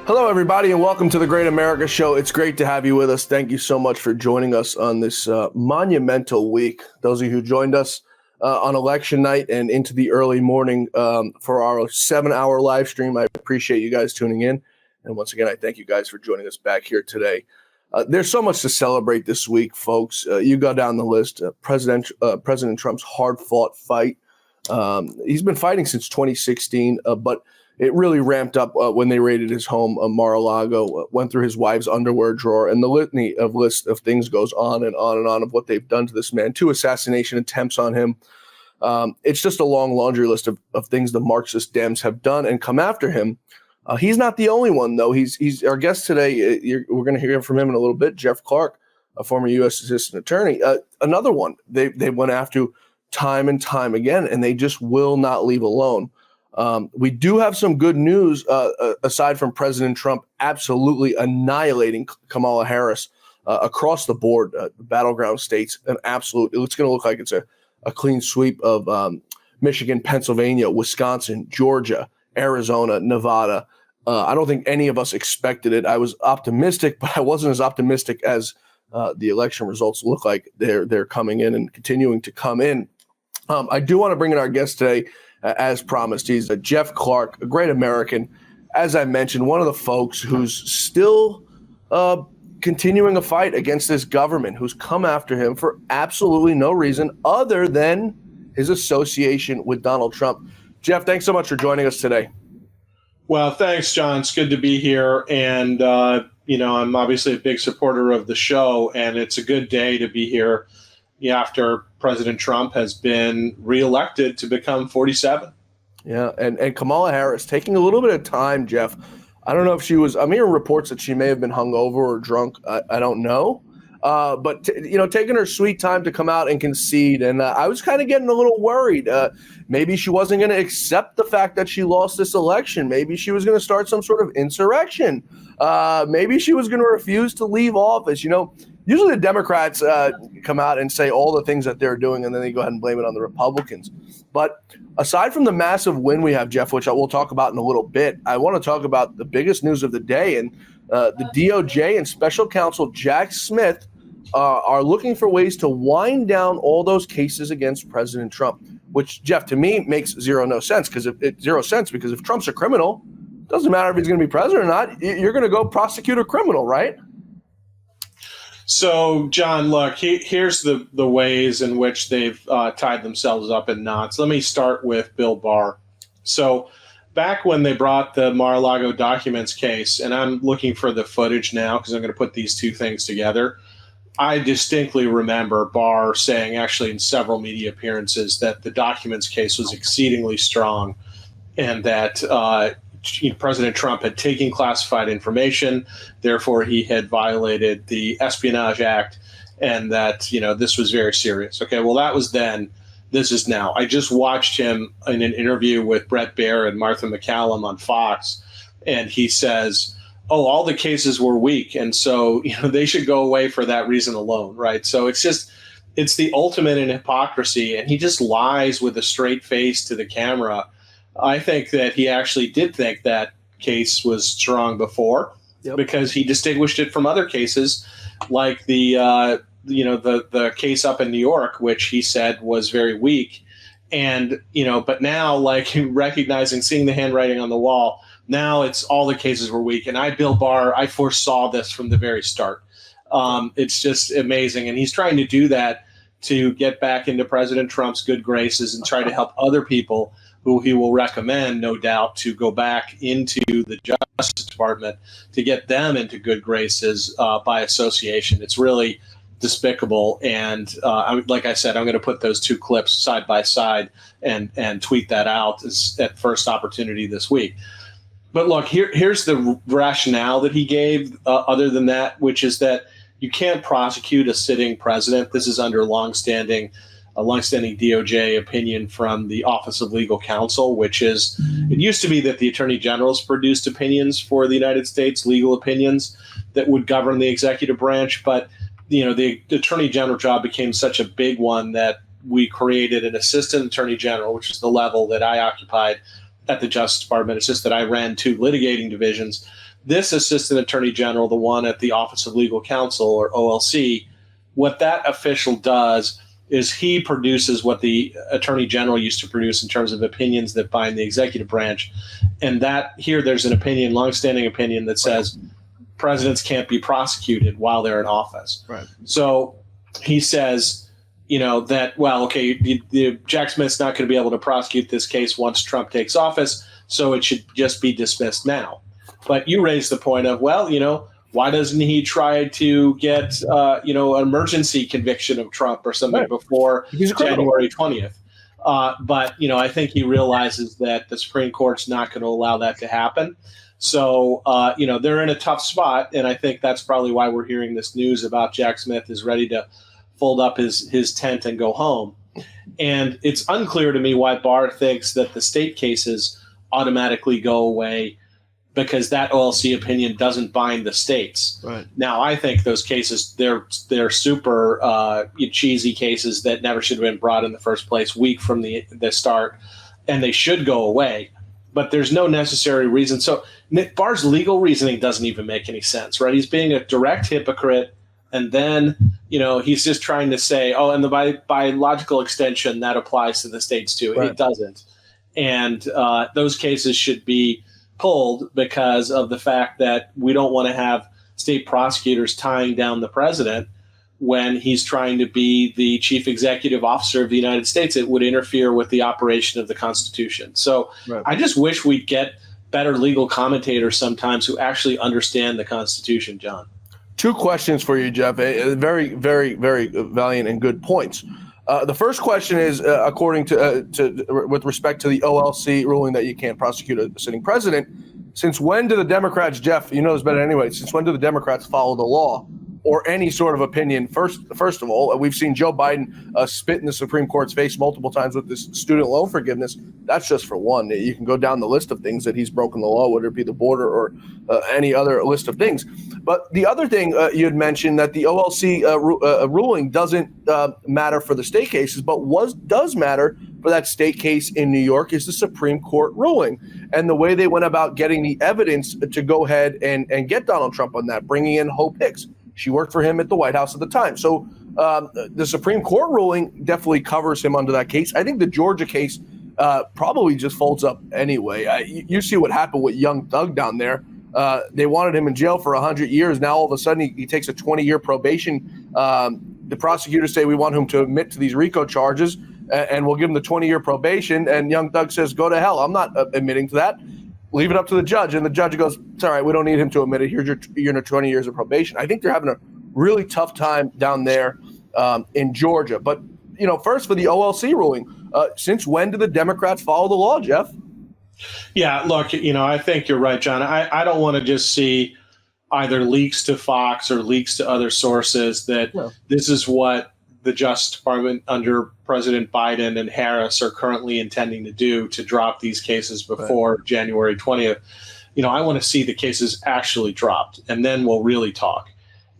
Hello, everybody, and welcome to the Great America Show. It's great to have you with us. Thank you so much for joining us on this monumental week. Those of you who joined us on election night and into the early morning for our 7-hour live stream, I appreciate you guys tuning in. And once again, I thank you guys for joining us back here today. There's so much to celebrate this week, folks. You go down the list. President Trump's hard-fought fight. He's been fighting since 2016, but it really ramped up when they raided his home, Mar-a-Lago, went through his wife's underwear drawer, and the litany of list of things goes on and on and on of what they've done to this man. 2 assassination attempts on him. It's just a long laundry list of things the Marxist Dems have done and come after him. He's not the only one, though. He's our guest today. We're going to hear from him in a little bit. Jeff Clark, a former U.S. assistant attorney, another one they went after time and time again, and they just will not leave alone. We do have some good news aside from President Trump absolutely annihilating Kamala Harris across the board, battleground states, an absolute. It's going to look like it's a clean sweep of Michigan, Pennsylvania, Wisconsin, Georgia, Arizona, Nevada. I don't think any of us expected it. I was optimistic, but I wasn't as optimistic as the election results look like they're coming in and continuing to come in. I do want to bring in our guest today. As promised, he's Jeff Clark, a great American. As I mentioned, one of the folks who's still continuing a fight against this government, who's come after him for absolutely no reason other than his association with Donald Trump. Jeff, thanks so much for joining us today. Well, thanks, John. It's good to be here. And, I'm obviously a big supporter of the show, and it's a good day to be here after President Trump has been reelected to become 47. Yeah, and Kamala Harris taking a little bit of time, Jeff. I don't know if she was. I'm hearing reports that she may have been hungover or drunk. I don't know. But taking her sweet time to come out and concede. And I was kind of getting a little worried. Maybe she wasn't going to accept the fact that she lost this election. Maybe she was going to start some sort of insurrection. Maybe she was going to refuse to leave office. Usually the Democrats come out and say all the things that they're doing, and then they go ahead and blame it on the Republicans. But aside from the massive win we have, Jeff, which I will talk about in a little bit, I want to talk about the biggest news of the day. And the DOJ and Special Counsel Jack Smith are looking for ways to wind down all those cases against President Trump, which, Jeff, to me makes zero sense because if Trump's a criminal, it doesn't matter if he's going to be president or not. You're going to go prosecute a criminal, right? So, John, look, here's the ways in which they've tied themselves up in knots. Let me start with Bill Barr. So back when they brought the Mar-a-Lago documents case, and I'm looking for the footage now because I'm going to put these two things together, I distinctly remember Barr saying, actually in several media appearances, that the documents case was exceedingly strong and that President Trump had taken classified information, therefore he had violated the Espionage Act, and that, this was very serious. Okay, well, that was then. This is now. I just watched him in an interview with Bret Baier and Martha McCallum on Fox, and he says, all the cases were weak, and so they should go away for that reason alone, right? So it's the ultimate in hypocrisy, and he just lies with a straight face to the camera. I think that he actually did think that case was strong before, because he distinguished it from other cases, like the case up in New York, which he said was very weak. And, but now, like, recognizing, seeing the handwriting on the wall, now it's all the cases were weak. And Bill Barr, I foresaw this from the very start. It's just amazing. And he's trying to do that to get back into President Trump's good graces and try to help other people who he will recommend, no doubt, to go back into the Justice Department to get them into good graces by association. It's really despicable. And like I said, I'm going to put those two clips side by side and tweet that out at first opportunity this week. But look, here's the rationale that he gave other than that, which is that you can't prosecute a sitting president. This is under longstanding DOJ opinion from the Office of Legal Counsel, which is, it used to be that the attorney generals produced opinions for the United States, legal opinions that would govern the executive branch. But, the attorney general job became such a big one that we created an assistant attorney general, which is the level that I occupied at the Justice Department. It's just that I ran 2 litigating divisions. This assistant attorney general, the one at the Office of Legal Counsel, or OLC, what that official does is he produces what the attorney general used to produce in terms of opinions that bind the executive branch. And that here there's an opinion, longstanding opinion, that says presidents can't be prosecuted while they're in office. Right. So he says, that, well, okay, Jack Smith's not going to be able to prosecute this case once Trump takes office, so it should just be dismissed now. But you raised the point of, well, why doesn't he try to get, an emergency conviction of Trump or something before January 20th? But I think he realizes that the Supreme Court's not going to allow that to happen. So, they're in a tough spot. And I think that's probably why we're hearing this news about Jack Smith is ready to fold up his tent and go home. And it's unclear to me why Barr thinks that the state cases automatically go away, because that OLC opinion doesn't bind the states. Right. Now, I think those cases, they're super cheesy cases that never should have been brought in the first place, weak from the start, and they should go away. But there's no necessary reason. So Barr's legal reasoning doesn't even make any sense, right? He's being a direct hypocrite, and then he's just trying to say, oh, and by logical extension, that applies to the states too. Right. It doesn't. And those cases should be pulled because of the fact that we don't want to have state prosecutors tying down the president when he's trying to be the chief executive officer of the United States. It would interfere with the operation of the Constitution. So I just wish we'd get better legal commentators sometimes who actually understand the Constitution, John. 2 questions for you, Jeff. Very, very, very valiant and good points. The first question is, according to with respect to the OLC ruling that you can't prosecute a sitting president, since when do the Democrats, Jeff, you know this better anyway, since when do the Democrats follow the law or any sort of opinion? First of all, we've seen Joe Biden spit in the Supreme Court's face multiple times with this student loan forgiveness. That's just for one. You can go down the list of things that he's broken the law, whether it be the border or any other list of things. But the other thing you had mentioned that the OLC ruling doesn't matter for the state cases, but does matter for that state case in New York is the Supreme Court ruling and the way they went about getting the evidence to go ahead and get Donald Trump on that, bringing in Hope Hicks. She worked for him at the White House at the time. So the Supreme Court ruling definitely covers him under that case. I think the Georgia case probably just folds up anyway. You see what happened with young Thug down there. They wanted him in jail for 100 years. Now, all of a sudden, he takes a 20-year probation. The prosecutors say we want him to admit to these RICO charges, and we'll give him the 20-year probation. And young Thug says, go to hell. I'm not admitting to that. Leave it up to the judge. And the judge goes, it's all right, we don't need him to admit it. Here's your 20 years of probation. I think they're having a really tough time down there in Georgia. But, first for the OLC ruling, since when do the Democrats follow the law, Jeff? Yeah, look, I think you're right, John. I don't want to just see either leaks to Fox or leaks to other sources that this is what the Justice Department under President Biden and Harris are currently intending to do to drop these cases before January 20th. I want to see the cases actually dropped, and then we'll really talk.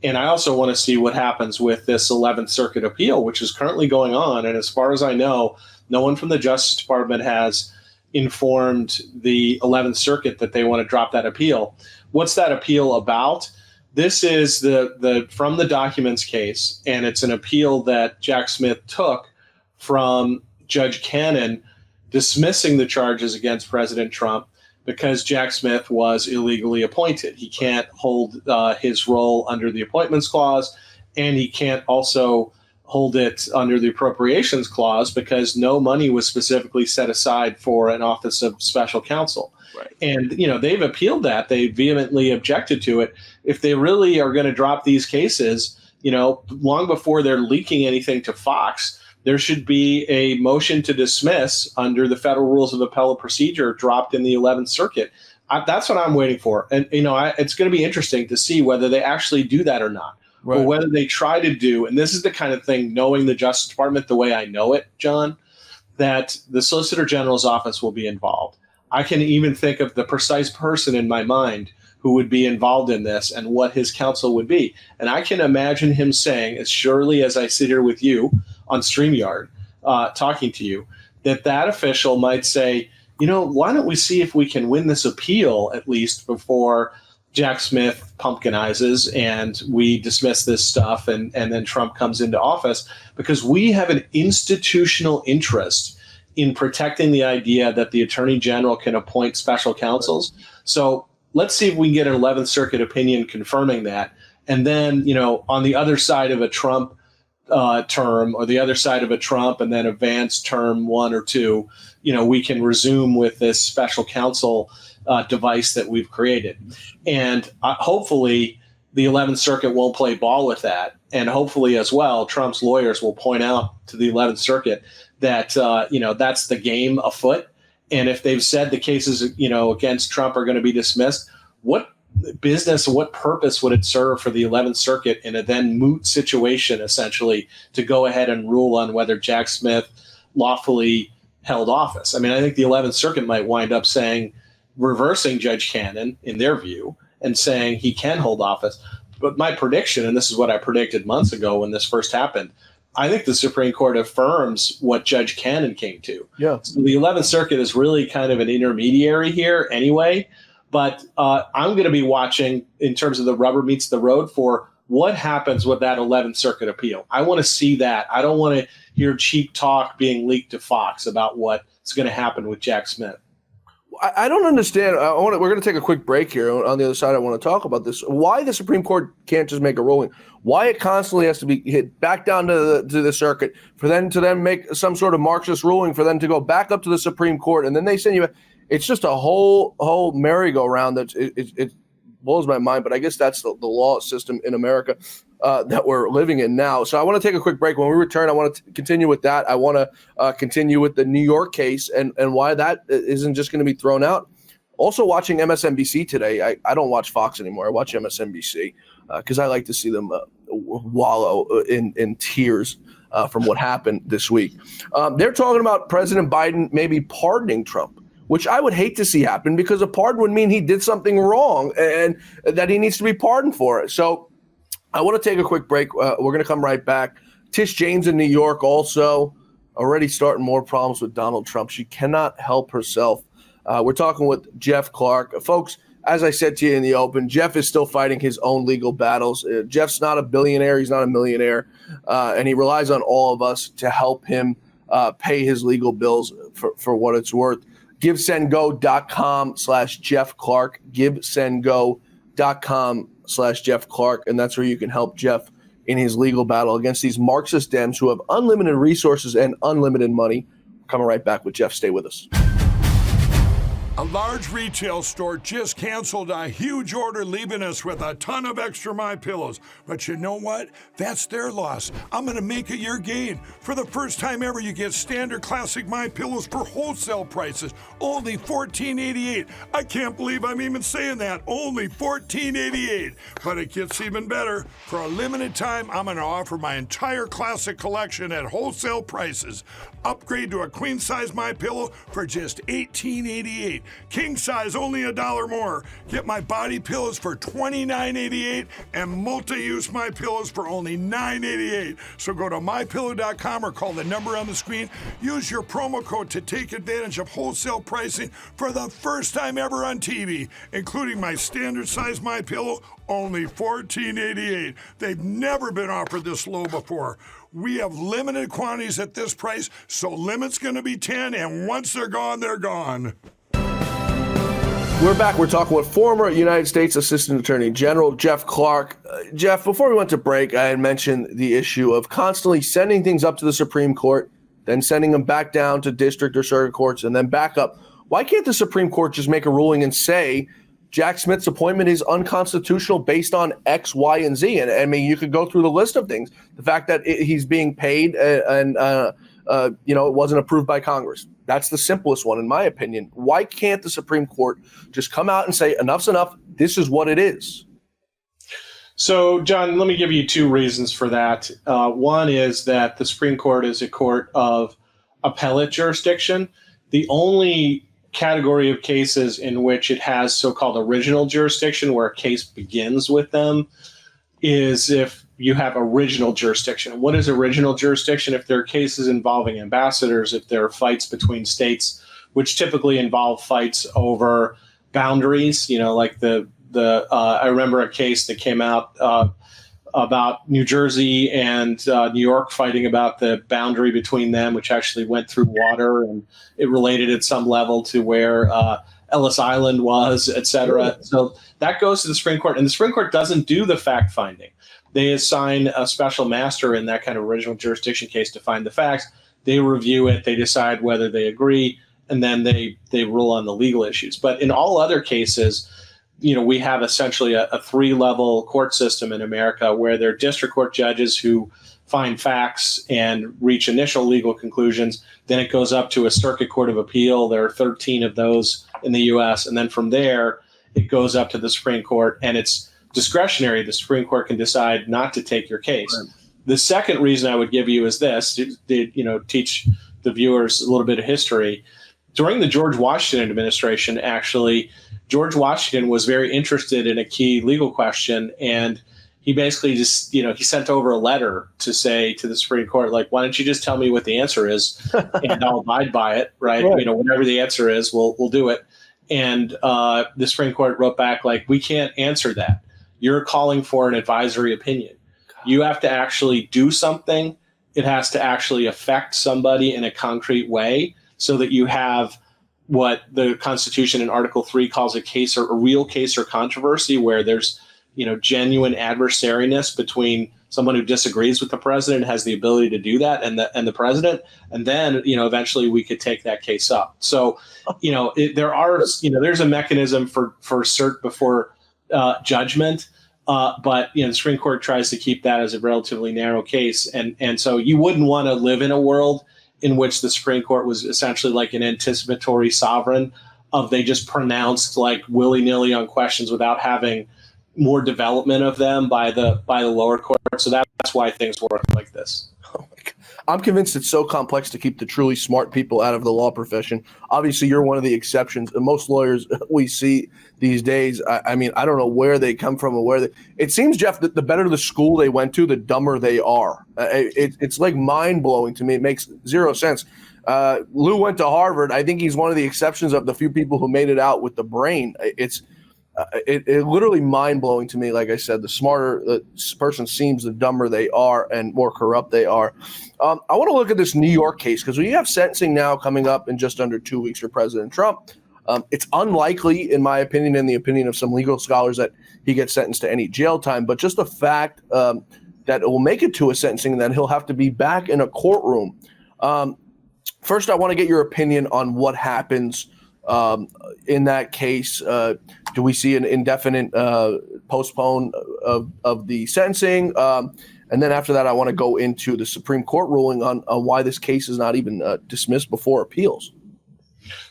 And I also want to see what happens with this 11th Circuit appeal, which is currently going on. And as far as I know, no one from the Justice Department has informed the 11th Circuit that they want to drop that appeal. What's that appeal about? This is the from the documents case, and it's an appeal that Jack Smith took from Judge Cannon dismissing the charges against President Trump because Jack Smith was illegally appointed. He can't hold his role under the Appointments Clause, and he can't also hold it under the Appropriations Clause because no money was specifically set aside for an office of special counsel. Right. And, they've appealed that. They vehemently objected to it. If they really are going to drop these cases, long before they're leaking anything to Fox, there should be a motion to dismiss under the Federal Rules of Appellate Procedure dropped in the 11th Circuit. That's what I'm waiting for. And, it's going to be interesting to see whether they actually do that or not. Right. Or whether they try to do, and this is the kind of thing, knowing the Justice Department the way I know it, John, that the Solicitor General's office will be involved. I can even think of the precise person in my mind who would be involved in this and what his counsel would be. And I can imagine him saying, as surely as I sit here with you on StreamYard, talking to you, that official might say, why don't we see if we can win this appeal at least before Jack Smith pumpkinizes and we dismiss this stuff and then Trump comes into office, because we have an institutional interest in protecting the idea that the attorney general can appoint special counsels. So let's see if we can get an 11th Circuit opinion confirming that. And then, on the other side of a Trump term, or the other side of a Trump and then a Vance term 1 or 2, we can resume with this special counsel device that we've created. And hopefully the 11th Circuit won't play ball with that. And hopefully as well, Trump's lawyers will point out to the 11th Circuit that, that's the game afoot. And if they've said the cases, against Trump are going to be dismissed, what business, what purpose would it serve for the 11th Circuit in a then moot situation, essentially, to go ahead and rule on whether Jack Smith lawfully held office? I mean, I think the 11th Circuit might wind up reversing Judge Cannon in their view and saying he can hold office. But my prediction, and this is what I predicted months ago when this first happened, I think the Supreme Court affirms what Judge Cannon came to. Yeah. So the 11th Circuit is really kind of an intermediary here anyway. But I'm going to be watching, in terms of the rubber meets the road, for what happens with that 11th Circuit appeal. I want to see that. I don't want to hear cheap talk being leaked to Fox about what's going to happen with Jack Smith. I don't understand. We're going to take a quick break here. On the other side, I want to talk about this. Why the Supreme Court can't just make a ruling? Why it constantly has to be hit back down to the circuit for them to then make some sort of Marxist ruling, for them to go back up to the Supreme Court, and then they send you. It's just a whole merry-go-round that it blows my mind. But I guess that's the law system in America that we're living in now. So I want to take a quick break. When we return, I want to continue with that. I want to continue with the New York case and why that isn't just going to be thrown out. Also watching MSNBC today. I don't watch Fox anymore. I watch MSNBC because I like to see them wallow in tears from what happened this week. They're talking about President Biden maybe pardoning Trump, which I would hate to see happen, because a pardon would mean he did something wrong and that he needs to be pardoned for it. So I want to take a quick break. We're going to come right back. Tish James in New York also already starting more problems with Donald Trump. She cannot help herself. We're talking with Jeff Clark. Folks, as I said to you in the open, Jeff is still fighting his own legal battles. Jeff's not a billionaire. He's not a millionaire. And he relies on all of us to help him pay his legal bills for what it's worth. GiveSendGo.com/Jeff Clark. GiveSendGo.com/Jeff Clark. And that's where you can help Jeff in his legal battle against these Marxist Dems who have unlimited resources and unlimited money. Coming right back with Jeff. Stay with us. A large retail store just canceled a huge order, leaving us with a ton of extra MyPillows. But you know what? That's their loss. I'm going to make it your gain. For the first time ever, you get standard classic MyPillows for wholesale prices, only $14.88. I can't believe I'm even saying that. Only $14.88. But it gets even better. For a limited time, I'm going to offer my entire classic collection at wholesale prices. Upgrade to a queen-size MyPillow for just $18.88. King size only $1 more. Get my body pillows for $29.88 and multi-use MyPillows for only $9.88. So go to MyPillow.com or call the number on the screen. Use your promo code to take advantage of wholesale pricing for the first time ever on TV, including my standard size MyPillow, only $14.88. They've never been offered this low before. We have limited quantities at this price, so limit's going to be 10, and once they're gone, they're gone. We're back. We're talking with former United States Assistant Attorney General Jeff Clark. Jeff, before we went to break, I had mentioned the issue of constantly sending things up to the Supreme Court, then sending them back down to district or circuit courts, and then back up. Why can't the Supreme Court just make a ruling and say Jack Smith's appointment is unconstitutional based on X, Y, and Z? And I mean, you could go through the list of things. The fact that he's being paid and it wasn't approved by Congress. That's the simplest one, in my opinion. Why can't the Supreme Court just come out and say, enough's enough, this is what it is? So, John, let me give you two reasons for that. One is that the Supreme Court is a court of appellate jurisdiction. The only category of cases in which it has so-called original jurisdiction, where a case begins with them, is if you have original jurisdiction. What is original jurisdiction? If there are cases involving ambassadors, if there are fights between states, which typically involve fights over boundaries, like I remember a case that came out about New Jersey and New York fighting about the boundary between them, which actually went through water, and it related at some level to where Ellis Island was, et cetera. So that goes to the Supreme Court, and the Supreme Court doesn't do the fact finding. They assign a special master in that kind of original jurisdiction case to find the facts. They review it, they decide whether they agree, and then they rule on the legal issues. But in all other cases, we have essentially a three-level court system in America where there are district court judges who find facts and reach initial legal conclusions. Then it goes up to a circuit court of appeal. There are 13 of those in the U.S. And then from there, it goes up to the Supreme Court, and it's discretionary. The Supreme Court can decide not to take your case. Right. The second reason I would give you is this, to teach the viewers a little bit of history. During the George Washington administration, actually, George Washington was very interested in a key legal question, and he basically just, he sent over a letter to say to the Supreme Court, like, why don't you just tell me what the answer is, and I'll abide by it, right? Whatever the answer is, we'll do it. And the Supreme Court wrote back, like, we can't answer that. You're calling for an advisory opinion. You have to actually do something. It has to actually affect somebody in a concrete way so that you have what the Constitution in Article 3 calls a case or a real case or controversy, where there's, genuine adversariness between someone who disagrees with the president, has the ability to do that, and the president, and then, eventually we could take that case up. So, there's a mechanism for cert before judgment. But the Supreme Court tries to keep that as a relatively narrow case, and so you wouldn't want to live in a world in which the Supreme Court was essentially like an anticipatory sovereign of they just pronounced like willy-nilly on questions without having more development of them by the lower court. So that's why things work like this. Oh my God. I'm convinced it's so complex to keep the truly smart people out of the law profession. Obviously, you're one of the exceptions. And most lawyers we see these days, I mean, I don't know where they come from or it seems, Jeff, that the better the school they went to, the dumber they are. It's like mind-blowing to me. It makes zero sense. Lou went to Harvard. I think he's one of the exceptions of the few people who made it out with the brain. It's literally mind-blowing to me. Like I said, the smarter the person seems, the dumber they are and more corrupt they are. I want to look at this New York case because we have sentencing now coming up in just under 2 weeks for President Trump. It's unlikely, in my opinion, in the opinion of some legal scholars, that he gets sentenced to any jail time. But just the fact that it will make it to a sentencing and that he'll have to be back in a courtroom. First, I want to get your opinion on what happens in that case. Do we see an indefinite postpone of the sentencing? And then after that, I want to go into the Supreme Court ruling on why this case is not even dismissed before appeals.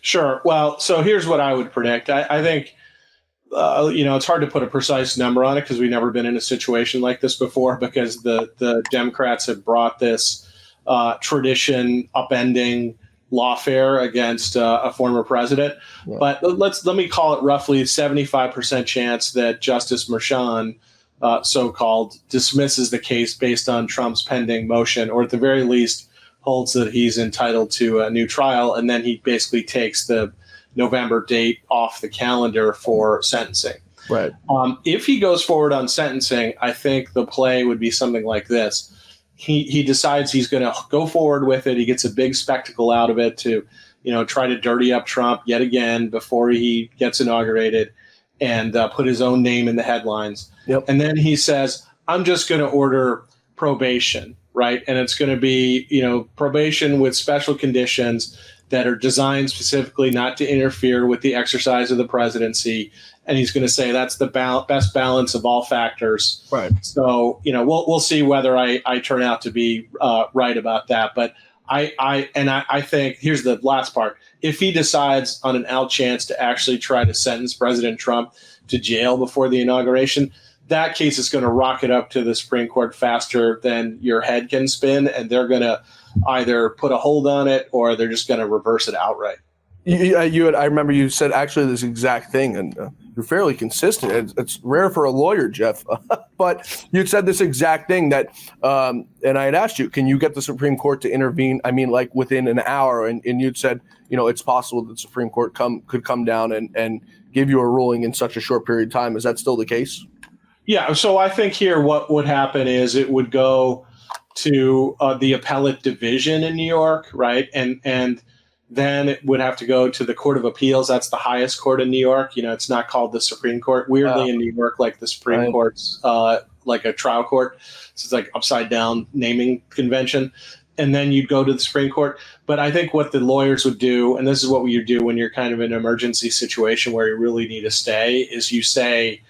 Sure. Well, so here's what I would predict. I think, it's hard to put a precise number on it because we've never been in a situation like this before, because the Democrats have brought this tradition upending lawfare against a former president. Yeah. But let me call it roughly 75% chance that Justice Merchan, so-called, dismisses the case based on Trump's pending motion, or at the very least holds that he's entitled to a new trial, and then he basically takes the November date off the calendar for sentencing. Right. If he goes forward on sentencing, I think the play would be something like this. He decides he's going to go forward with it. He gets a big spectacle out of it to, try to dirty up Trump yet again before he gets inaugurated and put his own name in the headlines. Yep. And then he says, I'm just going to order probation, right? And it's going to be, probation with special conditions that are designed specifically not to interfere with the exercise of the presidency. And he's going to say that's the best balance of all factors. Right. So, we'll see whether I turn out to be right about that. But I think here's the last part. If he decides on an out chance to actually try to sentence President Trump to jail before the inauguration, that case is going to rocket up to the Supreme Court faster than your head can spin. And they're going to either put a hold on it or they're just going to reverse it outright. I remember you said actually this exact thing, and you're fairly consistent. It's rare for a lawyer, Jeff, but you said this exact thing that, and I had asked you, can you get the Supreme Court to intervene? I mean, like within an hour, and you'd said, it's possible that the Supreme Court could come down and give you a ruling in such a short period of time. Is that still the case? Yeah. So I think here what would happen is it would go to the appellate division in New York, right? And then it would have to go to the Court of Appeals. That's the highest court in New York. It's not called the Supreme Court. Weirdly, in New York, like the Supreme Court's like a trial court. So it's like upside down naming convention. And then you'd go to the Supreme Court. But I think what the lawyers would do, and this is what you do when you're kind of in an emergency situation where you really need to stay, is you say,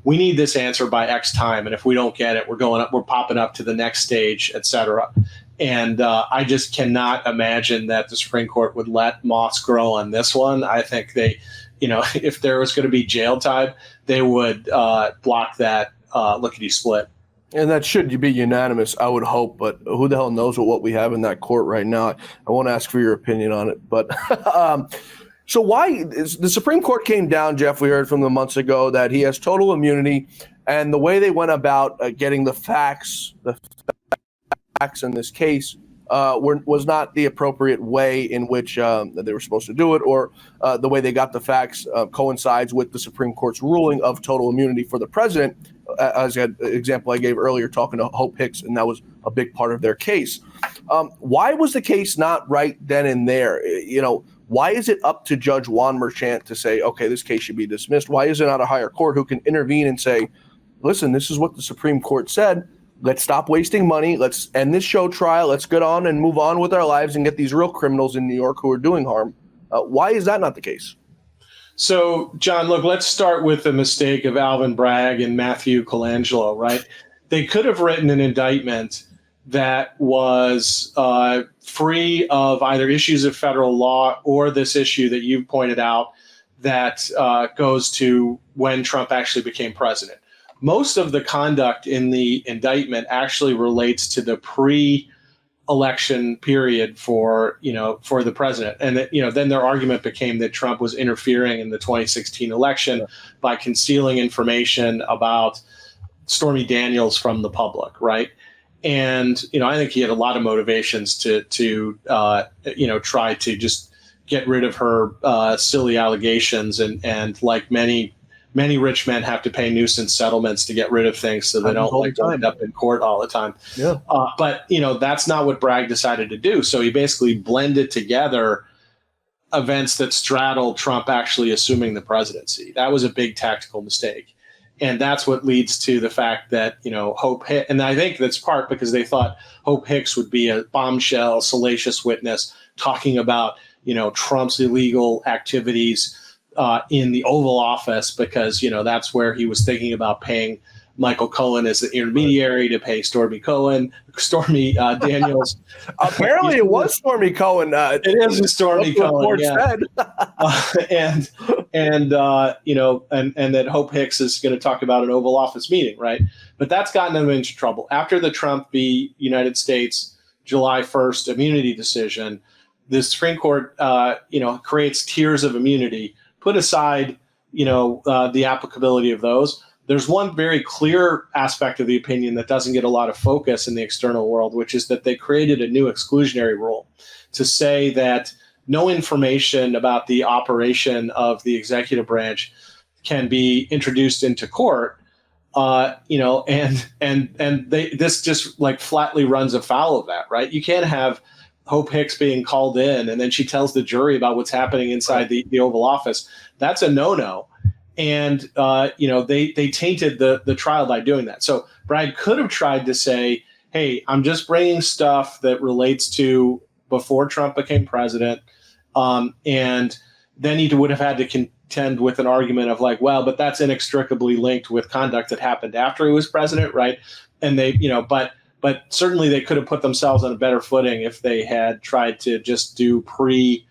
we need this answer by X time. And if we don't get it, we're popping up to the next stage, et cetera. And I just cannot imagine that the Supreme Court would let moss grow on this one. I think they, if there was going to be jail time, they would block that lickety split. And that should be unanimous, I would hope. But who the hell knows what we have in that court right now? I won't ask for your opinion on it. But so why the Supreme Court came down, Jeff, we heard from them months ago that he has total immunity. And the way they went about getting the facts in this case was not the appropriate way in which they were supposed to do it, or the way they got the facts coincides with the Supreme Court's ruling of total immunity for the president, as an example I gave earlier talking to Hope Hicks, and that was a big part of their case. Why was the case not right then and there? Why is it up to Judge Juan Merchant to say, okay, this case should be dismissed? Why is it not a higher court who can intervene and say, listen, this is what the Supreme Court said. Let's stop wasting money. Let's end this show trial. Let's get on and move on with our lives and get these real criminals in New York who are doing harm. Why is that not the case? So, John, look, let's start with the mistake of Alvin Bragg and Matthew Colangelo, right? They could have written an indictment that was free of either issues of federal law or this issue that you pointed out that goes to when Trump actually became president. Most of the conduct in the indictment actually relates to the pre-election period for the president. And that, then their argument became that Trump was interfering in the 2016 election by concealing information about Stormy Daniels from the public, right? And, I think he had a lot of motivations to try to just get rid of her silly allegations and like many rich men have to pay nuisance settlements to get rid of things so they don't end up in court all the time. Yeah. But that's not what Bragg decided to do. So he basically blended together events that straddled Trump actually assuming the presidency. That was a big tactical mistake. And that's what leads to the fact that, Hope Hicks, and I think that's part because they thought Hope Hicks would be a bombshell, salacious witness talking about, Trump's illegal activities in the Oval Office because, that's where he was thinking about paying Michael Cohen as the intermediary to pay Stormy Daniels. Apparently it was Stormy Cohen. It is Stormy Cohen. Yeah. And that Hope Hicks is going to talk about an Oval Office meeting, right? But that's gotten them into trouble. After the Trump v. United States July 1st immunity decision, the Supreme Court, creates tiers of immunity. Put aside, the applicability of those. There's one very clear aspect of the opinion that doesn't get a lot of focus in the external world, which is that they created a new exclusionary rule to say that no information about the operation of the executive branch can be introduced into court. This just like flatly runs afoul of that, right? You can't have Hope Hicks being called in and then she tells the jury about what's happening inside the Oval Office. That's a no-no. And, they tainted the trial by doing that. So Bragg could have tried to say, hey, I'm just bringing stuff that relates to before Trump became president. And then he would have had to contend with an argument of like, well, but that's inextricably linked with conduct that happened after he was president, right? And they, but certainly they could have put themselves on a better footing if they had tried to just do January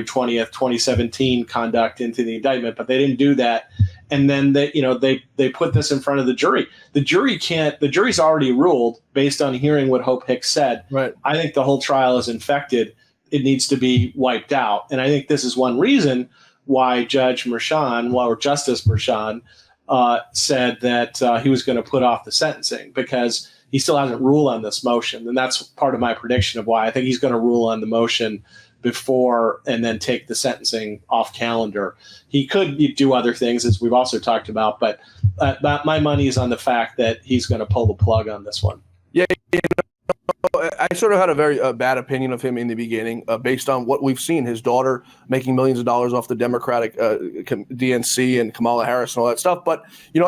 20th, 2017 conduct into the indictment, but they didn't do that. And then they put this in front of the jury. The jury's already ruled based on hearing what Hope Hicks said. Right. I think the whole trial is infected. it needs to be wiped out. And I think this is one reason why Justice Merchan said that he was going to put off the sentencing, because he still hasn't ruled on this motion. And that's part of my prediction of why I think he's going to rule on the motion before and then take the sentencing off calendar. He could do other things, as we've also talked about, but my money is on the fact that he's going to pull the plug on this one. Yeah, I sort of had a very bad opinion of him in the beginning, based on what we've seen. His daughter making millions of dollars off the Democratic DNC and Kamala Harris and all that stuff. But,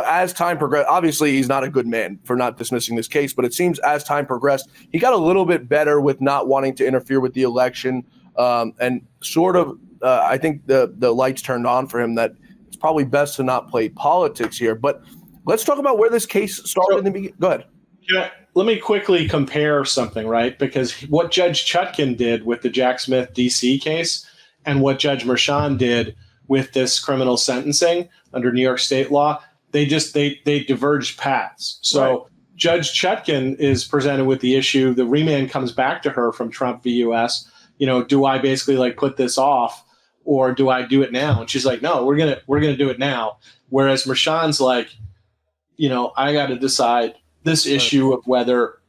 as time progressed, obviously he's not a good man for not dismissing this case. But it seems as time progressed, he got a little bit better with not wanting to interfere with the election. And sort of, I think the lights turned on for him that it's probably best to not play politics here. But let's talk about where this case started in the beginning. Go ahead. Yeah, let me quickly compare something, right? Because what Judge Chutkan did with the Jack Smith DC case and what Judge Merchan did with this criminal sentencing under New York state law, they diverged paths. So right. Judge Chutkan is presented with the issue. The remand comes back to her from Trump v. U.S. Do I basically put this off, or do I do it now? And she's like, no, we're gonna do it now. Whereas Merchan's like, I got to decide this issue of whether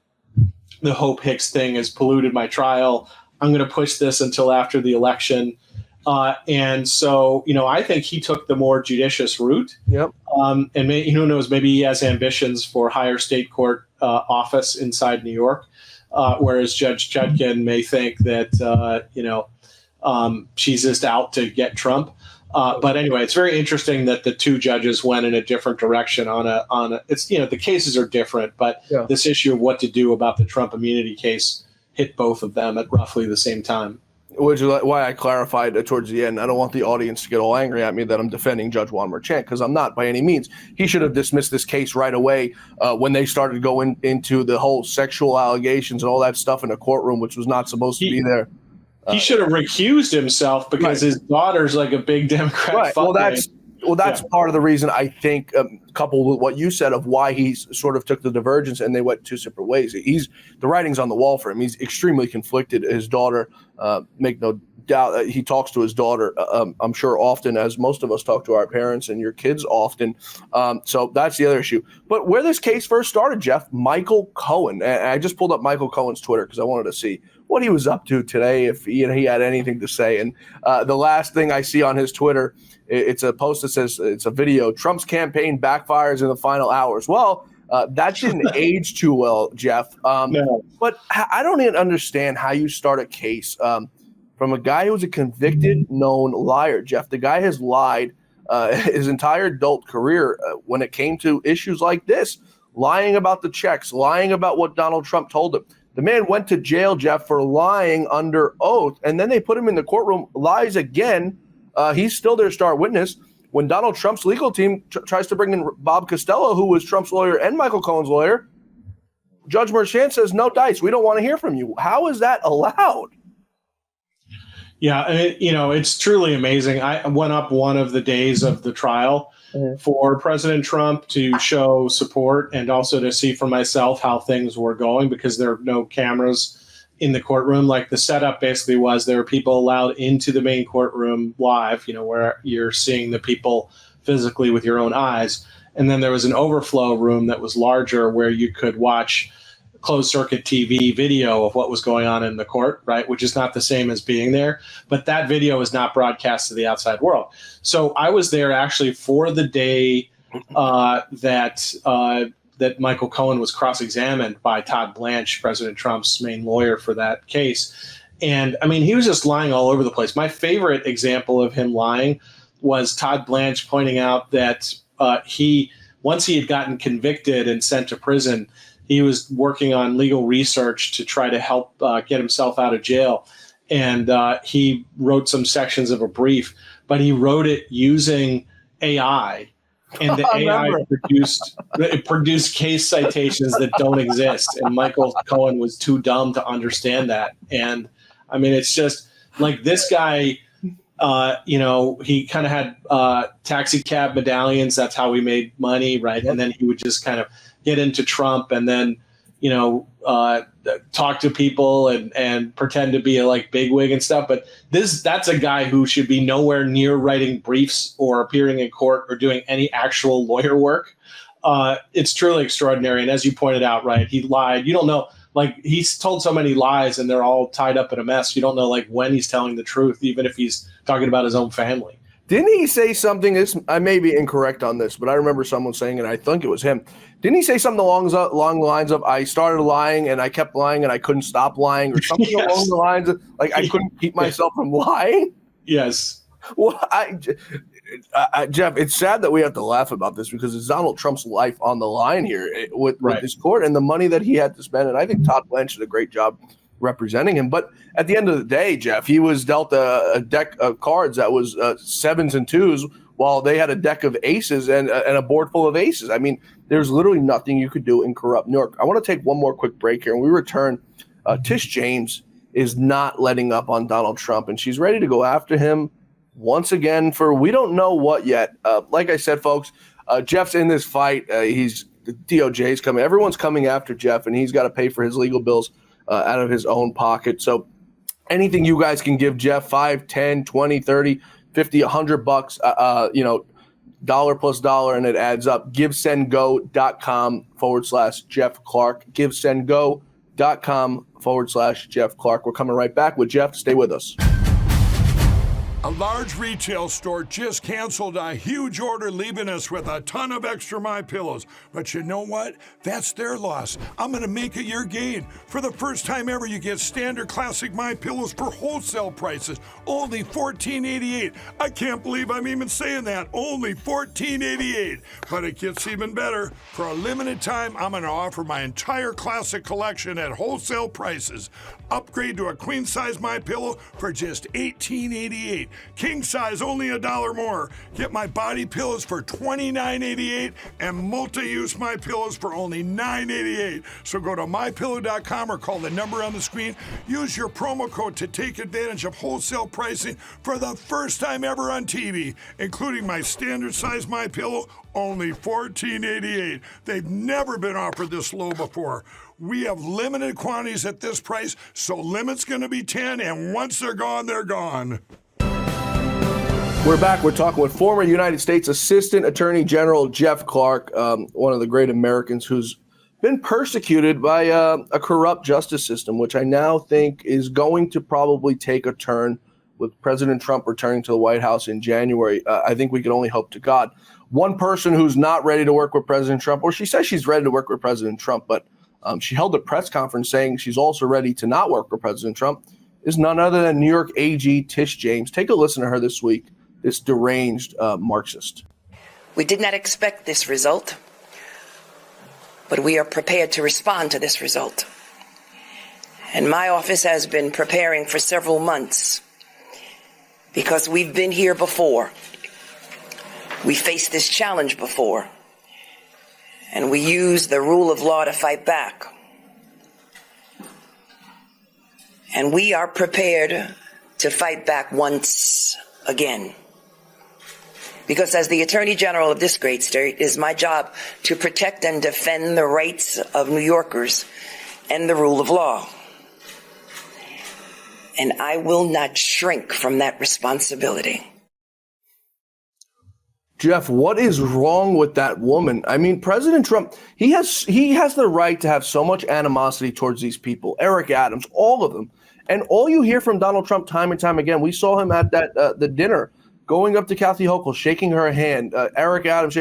the Hope Hicks thing has polluted my trial. I'm going to push this until after the election. And so, I think he took the more judicious route. Yep. And who knows, maybe he has ambitions for higher state court office inside New York, whereas Judge Chutkan may think that, she's just out to get Trump. But anyway, it's very interesting that the two judges went in a different direction on it's, the cases are different, but this issue of what to do about the Trump immunity case hit both of them at roughly the same time. Which is why I clarified towards the end. I don't want the audience to get all angry at me that I'm defending Judge Juan Merchan, because I'm not by any means. He should have dismissed this case right away when they started going into the whole sexual allegations and all that stuff in the courtroom, which was not supposed to be there. He should have recused himself because his daughter's like a big Democrat. Right. Well, that's part of the reason, I think, coupled with what you said of why he sort of took the divergence and they went two separate ways. The writing's on the wall for him. He's extremely conflicted. His daughter, make no doubt, he talks to his daughter, I'm sure often, as most of us talk to our parents and your kids often. So that's the other issue. But where this case first started, Jeff, Michael Cohen, and I just pulled up Michael Cohen's Twitter because I wanted to see what he was up to today, if he had anything to say. And the last thing I see on his Twitter, it's a post that says, it's a video, Trump's campaign backfires in the final hours. Well, that didn't age too well, Jeff. No. But I don't even understand how you start a case from a guy who's a convicted, known liar, Jeff. The guy has lied his entire adult career when it came to issues like this, lying about the checks, lying about what Donald Trump told him. The man went to jail, Jeff, for lying under oath, and then they put him in the courtroom, lies again. He's still their star witness. When Donald Trump's legal team tries to bring in Bob Costello, who was Trump's lawyer and Michael Cohen's lawyer, Judge Merchan says, no dice, we don't want to hear from you. How is that allowed? Yeah, it's truly amazing. I went up one of the days of the trial for President Trump to show support and also to see for myself how things were going, because there are no cameras in the courtroom. Like, the setup basically was there were people allowed into the main courtroom live, where you're seeing the people physically with your own eyes. And then there was an overflow room that was larger where you could watch closed circuit TV video of what was going on in the court, right? Which is not the same as being there, but that video is not broadcast to the outside world. So I was there actually for the day that Michael Cohen was cross-examined by Todd Blanche, President Trump's main lawyer for that case. And he was just lying all over the place. My favorite example of him lying was Todd Blanche pointing out that once he had gotten convicted and sent to prison, he was working on legal research to try to help get himself out of jail. And he wrote some sections of a brief, but he wrote it using AI. And the AI produced case citations that don't exist. And Michael Cohen was too dumb to understand that. And it's just like this guy, he kind of had taxi cab medallions. That's how he made money, right? And then he would just kind of get into Trump and then, talk to people and pretend to be a like bigwig and stuff. But that's a guy who should be nowhere near writing briefs or appearing in court or doing any actual lawyer work. It's truly extraordinary. And as you pointed out, right, he lied. You don't know, like, he's told so many lies and they're all tied up in a mess. You don't know, like, when he's telling the truth, even if he's talking about his own family. Didn't he say something? I may be incorrect on this, but I remember someone saying, and I think it was him. Didn't he say something along the lines of, I started lying and I kept lying and I couldn't stop lying, or something Yes. along the lines of, like, I couldn't keep myself from lying? Yes. Well, Jeff, it's sad that we have to laugh about this because it's Donald Trump's life on the line here with this court and the money that he had to spend. And I think Todd Blanche did a great job representing him. But at the end of the day, Jeff, he was dealt a deck of cards that was 7s and 2s, while they had a deck of aces and a board full of aces. I mean, there's literally nothing you could do in corrupt New York. I want to take one more quick break here. When we return, Tish James is not letting up on Donald Trump, and she's ready to go after him once again for we don't know what yet. Like I said, folks, Jeff's in this fight. The DOJ's coming. Everyone's coming after Jeff, and he's got to pay for his legal bills out of his own pocket. So anything you guys can give Jeff, 5, 10, 20, 30, 50, $100, dollar plus dollar, and it adds up. GiveSendGo.com/Jeff Clark. GiveSendGo.com/Jeff Clark. We're coming right back with Jeff. Stay with us. A large retail store just canceled a huge order, leaving us with a ton of extra My Pillows. But you know what? That's their loss. I'm going to make it your gain. For the first time ever, you get standard classic My Pillows for wholesale prices, only $14.88. I can't believe I'm even saying that. Only $14.88. But it gets even better. For a limited time, I'm going to offer my entire classic collection at wholesale prices. Upgrade to a queen size My Pillow for just $18.88. King size only $1 more. Get my body pillows for $29.88 and multi-use My Pillows for only $9.88. So go to mypillow.com or call the number on the screen. Use your promo code to take advantage of wholesale pricing for the first time ever on TV, including my standard size My Pillow, only $14.88. They've never been offered this low before. We have limited quantities at this price, so limit's going to be 10, and once they're gone, they're gone. We're back. We're talking with former United States Assistant Attorney General Jeff Clark, one of the great Americans who's been persecuted by a corrupt justice system, which I now think is going to probably take a turn with President Trump returning to the White House in January. I think we can only hope to God. One person who's not ready to work with President Trump, or she says she's ready to work with President Trump, but she held a press conference saying she's also ready to not work with President Trump, is none other than New York AG Tish James. Take a listen to her this week, this deranged Marxist. We did not expect this result, but we are prepared to respond to this result. And my office has been preparing for several months because we've been here before. We faced this challenge before, and we used the rule of law to fight back. And we are prepared to fight back once again. Because as the Attorney General of this great state, it is my job to protect and defend the rights of New Yorkers and the rule of law. And I will not shrink from that responsibility. Jeff, what is wrong with that woman? I mean, President Trump, he has the right to have so much animosity towards these people, Eric Adams, all of them. And all you hear from Donald Trump time and time again, we saw him at that the dinner, going up to Kathy Hochul, shaking her hand, Eric Adams,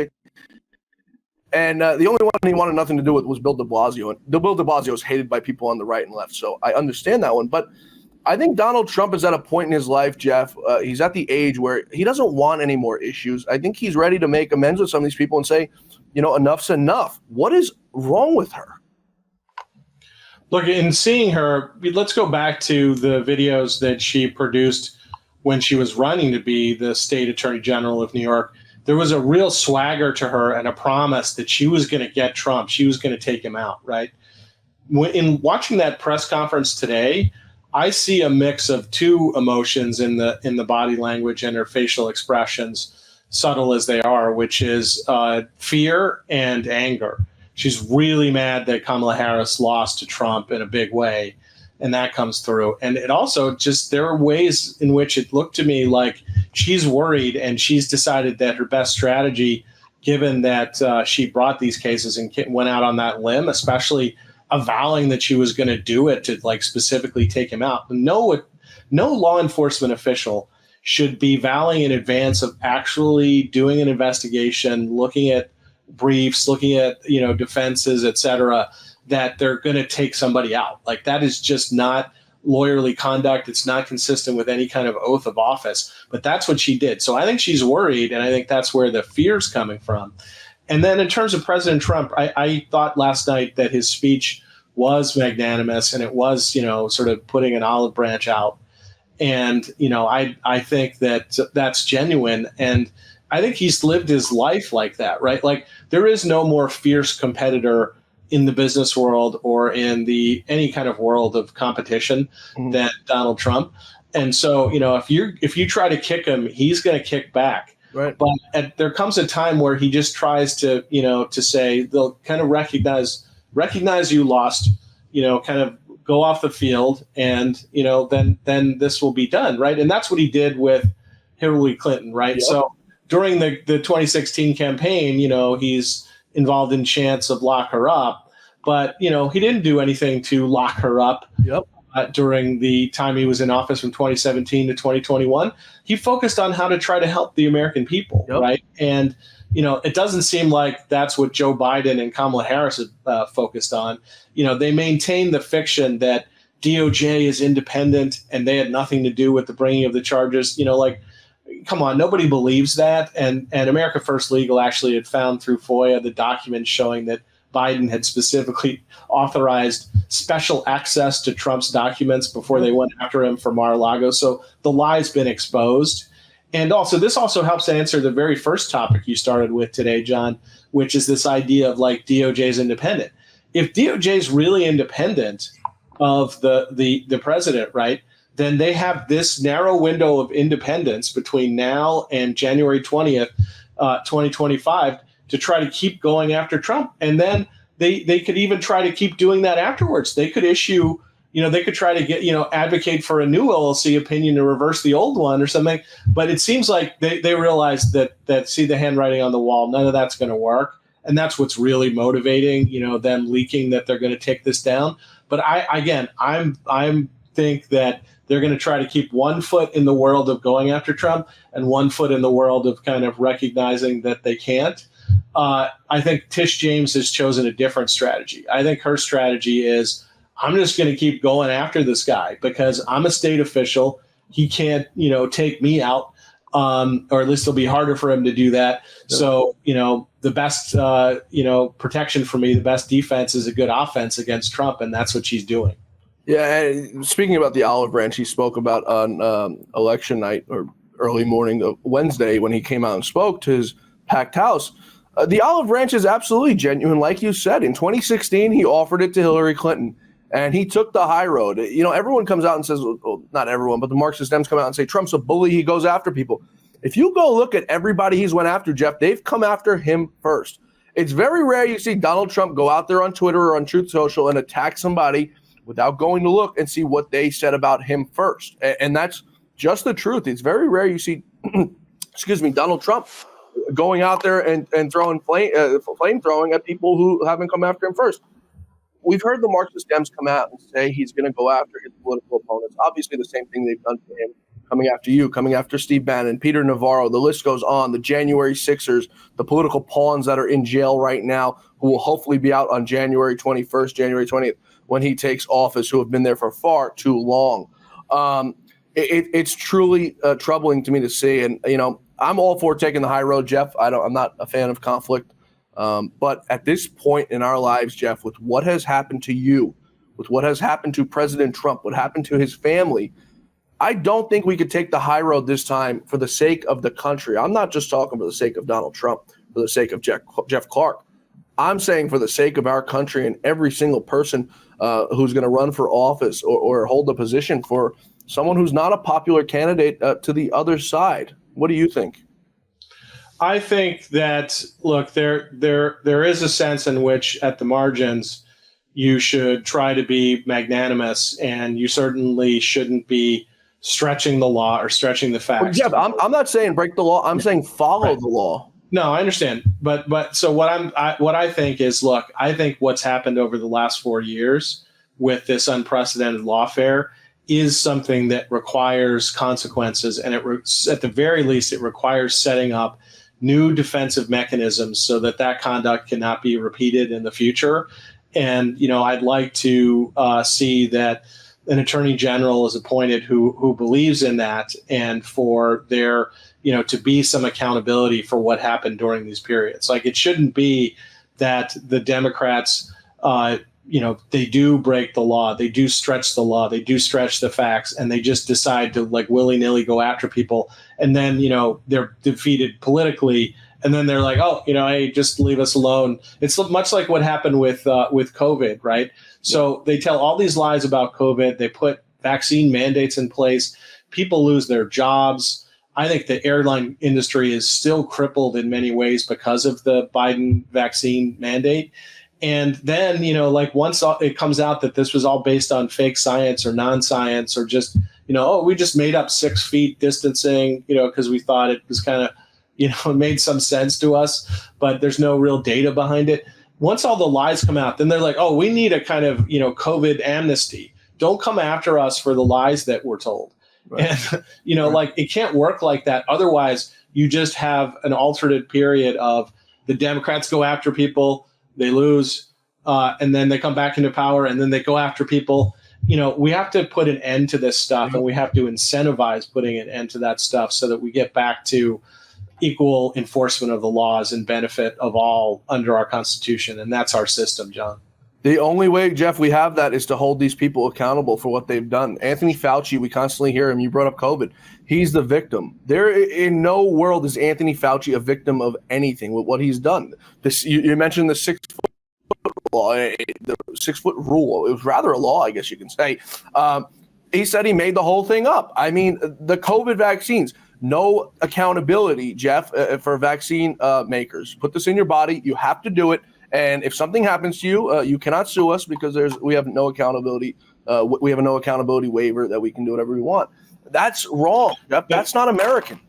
and the only one he wanted nothing to do with was Bill de Blasio. And Bill de Blasio is hated by people on the right and left, so I understand that one. But I think Donald Trump is at a point in his life, Jeff, he's at the age where he doesn't want any more issues. I think he's ready to make amends with some of these people and say, enough's enough. What is wrong with her? Look, in seeing her, let's go back to the videos that she produced when she was running to be the state attorney general of New York. There was a real swagger to her and a promise that she was going to get Trump. She was going to take him out, right? In watching that press conference today, I see a mix of two emotions in the body language and her facial expressions, subtle as they are, which is fear and anger. She's really mad that Kamala Harris lost to Trump in a big way, and that comes through. And it also just, there are ways in which it looked to me like she's worried, and she's decided that her best strategy, given that she brought these cases and went out on that limb, especially avowing that she was going to do it to like specifically take him out. No law enforcement official should be vowing in advance of actually doing an investigation, looking at briefs, looking at, defenses, et cetera, that they're going to take somebody out. Like, that is just not lawyerly conduct. It's not consistent with any kind of oath of office, but that's what she did. So I think she's worried, and I think that's where the fear's coming from. And then in terms of President Trump, I thought last night that his speech was magnanimous, and it was, sort of putting an olive branch out. And, I think that that's genuine. And I think he's lived his life like that, right? Like, there is no more fierce competitor in the business world or in any kind of world of competition than Donald Trump. And so, if you try to kick him, he's going to kick back. Right. But there comes a time where he just tries to, to say, they'll kind of recognize you lost, kind of go off the field, and, then this will be done. Right. And that's what he did with Hillary Clinton. Right. Yep. So during the 2016 campaign, he's involved in chants of lock her up, but, he didn't do anything to lock her up. Yep. During the time he was in office from 2017 to 2021. He focused on how to try to help the American people. Yep. Right. And, it doesn't seem like that's what Joe Biden and Kamala Harris have focused on. They maintain the fiction that DOJ is independent and they had nothing to do with the bringing of the charges. Come on, nobody believes that. And America First Legal actually had found through FOIA the documents showing that Biden had specifically authorized special access to Trump's documents before they went after him for Mar-a-Lago. So the lie's been exposed. And also, this also helps to answer the very first topic you started with today, John, which is this idea of like DOJ's independent. If DOJ is really independent of the president, right, then they have this narrow window of independence between now and January 20th, 2025, to try to keep going after Trump. And then they could even try to keep doing that afterwards. They could issue, they could try to get, advocate for a new LLC opinion to reverse the old one or something. But it seems like they realize that see the handwriting on the wall, none of that's going to work. And that's what's really motivating, them leaking that they're going to take this down. But I'm think that they're going to try to keep one foot in the world of going after Trump and one foot in the world of kind of recognizing that they can't. I think Tish James has chosen a different strategy. I think her strategy is, I'm just going to keep going after this guy because I'm a state official. He can't, take me out, or at least it'll be harder for him to do that. Yeah. So, the best, protection for me, the best defense is a good offense against Trump, and that's what she's doing. Yeah, and speaking about the olive branch he spoke about on election night or early morning of Wednesday when he came out and spoke to his packed house, the olive branch is absolutely genuine. Like you said, in 2016, he offered it to Hillary Clinton, and he took the high road. Everyone comes out and says, well, not everyone, but the Marxist Dems come out and say, Trump's a bully. He goes after people. If you go look at everybody he's went after, Jeff, they've come after him first. It's very rare you see Donald Trump go out there on Twitter or on Truth Social and attack somebody without going to look and see what they said about him first. And that's just the truth. It's very rare you see, Donald Trump going out there and throwing flame throwing at people who haven't come after him first. We've heard the Marxist Dems come out and say he's going to go after his political opponents. Obviously, the same thing they've done to him, coming after you, coming after Steve Bannon, Peter Navarro. The list goes on. The January Sixers, the political pawns that are in jail right now, who will hopefully be out on January 21st, January 20th, when he takes office, who have been there for far too long. It's truly troubling to me to see. And, I'm all for taking the high road, Jeff. I'm not a fan of conflict. But at this point in our lives, Jeff, with what has happened to you, with what has happened to President Trump, what happened to his family, I don't think we could take the high road this time for the sake of the country. I'm not just talking for the sake of Donald Trump, for the sake of Jeff Clark. I'm saying for the sake of our country and every single person who's going to run for office or hold a position for someone who's not a popular candidate to the other side. What do you think? I think that, look, there is a sense in which at the margins you should try to be magnanimous, and you certainly shouldn't be stretching the law or stretching the Well, facts. Jeff, I'm not saying break the law. I'm saying follow Right. the law. No, I understand, but so what I think is, look, I think what's happened over the last 4 years with this unprecedented lawfare is something that requires consequences, and at the very least, it requires setting up new defensive mechanisms so that that conduct cannot be repeated in the future. And I'd like to see that an attorney general is appointed who believes in that, and for there to be some accountability for what happened during these periods. Like, it shouldn't be that the Democrats, they do break the law, they do stretch the law, they do stretch the facts, and they just decide to like willy-nilly go after people, and then they're defeated politically, and then they're like, oh, hey, just leave us alone. It's much like what happened with COVID, right? So they tell all these lies about COVID. They put vaccine mandates in place. People lose their jobs. I think the airline industry is still crippled in many ways because of the Biden vaccine mandate. And then, once it comes out that this was all based on fake science or non-science, or just, we just made up 6 feet distancing, because we thought it was kind of, it made some sense to us, but there's no real data behind it. Once all the lies come out, then they're like, oh, we need a kind of, COVID amnesty. Don't come after us for the lies that we're told. Right. And, like, it can't work like that. Otherwise, you just have an alternate period of the Democrats go after people, they lose, and then they come back into power, and then they go after people. We have to put an end to this stuff, and we have to incentivize putting an end to that stuff so that we get back to equal enforcement of the laws and benefit of all under our Constitution. And that's our system, John. The only way, Jeff, we have that is to hold these people accountable for what they've done. Anthony Fauci, we constantly hear him. You brought up COVID. He's the victim. There, in no world is Anthony Fauci a victim of anything with what he's done. This, you mentioned the 6-foot law, the 6-foot rule. It was rather a law, I guess you can say. He said he made the whole thing up. I mean, the COVID vaccines, no accountability, Jeff, for vaccine makers. Put this in your body. You have to do it. And if something happens to you, you cannot sue us because we have no accountability. We have a no accountability waiver that we can do whatever we want. That's wrong. That's not American.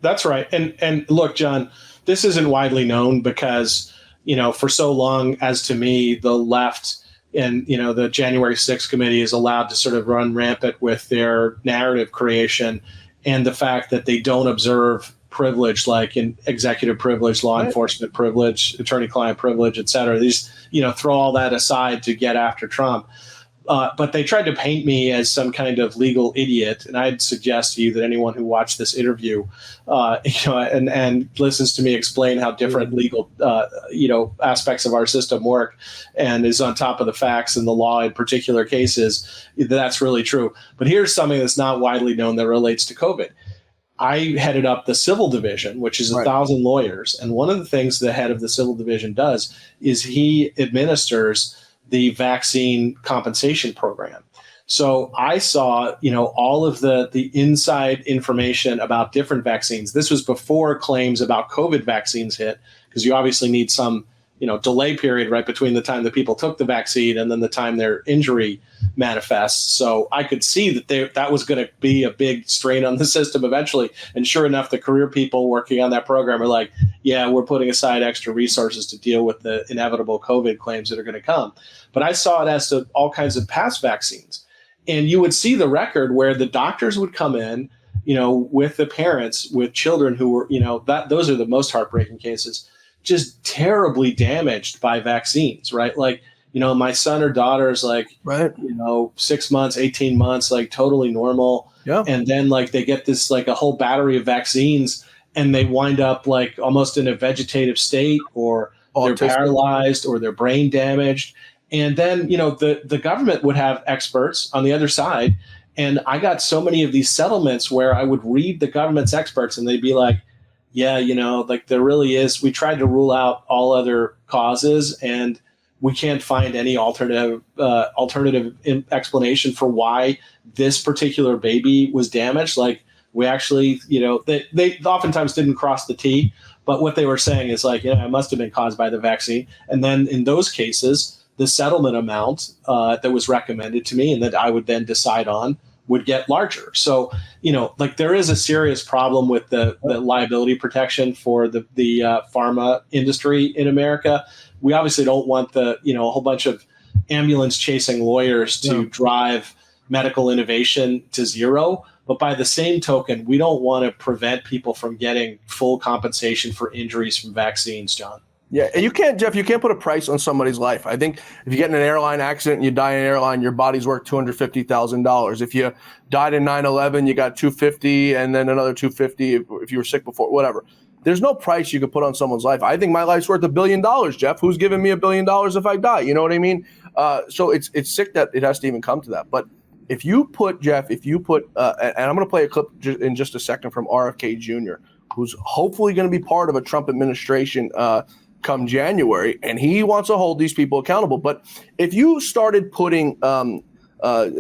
That's right. And look, John, this isn't widely known because, for so long as to me, the left and, the January 6th committee is allowed to sort of run rampant with their narrative creation and the fact that they don't observe privilege, like in executive privilege, law enforcement privilege, attorney-client privilege, et cetera. These, throw all that aside to get after Trump. But they tried to paint me as some kind of legal idiot. And I'd suggest to you that anyone who watched this interview, and listens to me explain how different legal, aspects of our system work and is on top of the facts and the law in particular cases, that's really true. But here's something that's not widely known that relates to COVID. I headed up the civil division, which is 1,000 lawyers. And one of the things the head of the civil division does is he administers the vaccine compensation program. So I saw, all of the inside information about different vaccines. This was before claims about COVID vaccines hit, because you obviously need some, delay period right between the time that people took the vaccine and then the time their injury manifests. So I could see that that was going to be a big strain on the system eventually. And sure enough, the career people working on that program are like, yeah, we're putting aside extra resources to deal with the inevitable COVID claims that are going to come. But I saw it as to all kinds of past vaccines. And you would see the record where the doctors would come in, with the parents, with children who were, those are the most heartbreaking cases, just terribly damaged by vaccines, right? Like, my son or daughter's like, 6 months, 18 months, like totally normal. Yeah. And then like they get this, like a whole battery of vaccines and they wind up like almost in a vegetative state, or they're paralyzed, or their brain damaged. And then, the government would have experts on the other side. And I got so many of these settlements where I would read the government's experts and they'd be like, yeah, like there really is. We tried to rule out all other causes and we can't find any alternative explanation for why this particular baby was damaged. Like We actually, they oftentimes didn't cross the T, but what they were saying is like, it must have been caused by the vaccine. And then in those cases, the settlement amount that was recommended to me and that I would then decide on would get larger. So, there is a serious problem with the liability protection for the pharma industry in America. We obviously don't want a whole bunch of ambulance chasing lawyers to drive medical innovation to zero. But by the same token, we don't want to prevent people from getting full compensation for injuries from vaccines, John. Yeah, and you can't, Jeff, put a price on somebody's life. I think if you get in an airline accident and you die in an airline, your body's worth $250,000. If you died in 9/11, you got $250 and then another $250 if you were sick before, whatever. There's no price you could put on someone's life. I think my life's worth $1 billion, Jeff. Who's giving me $1 billion if I die? You know what I mean? So it's sick that it has to even come to that. But if you put, Jeff, and I'm going to play a clip in just a second from RFK Jr., who's hopefully going to be part of a Trump administration come January, and he wants to hold these people accountable. But if you started putting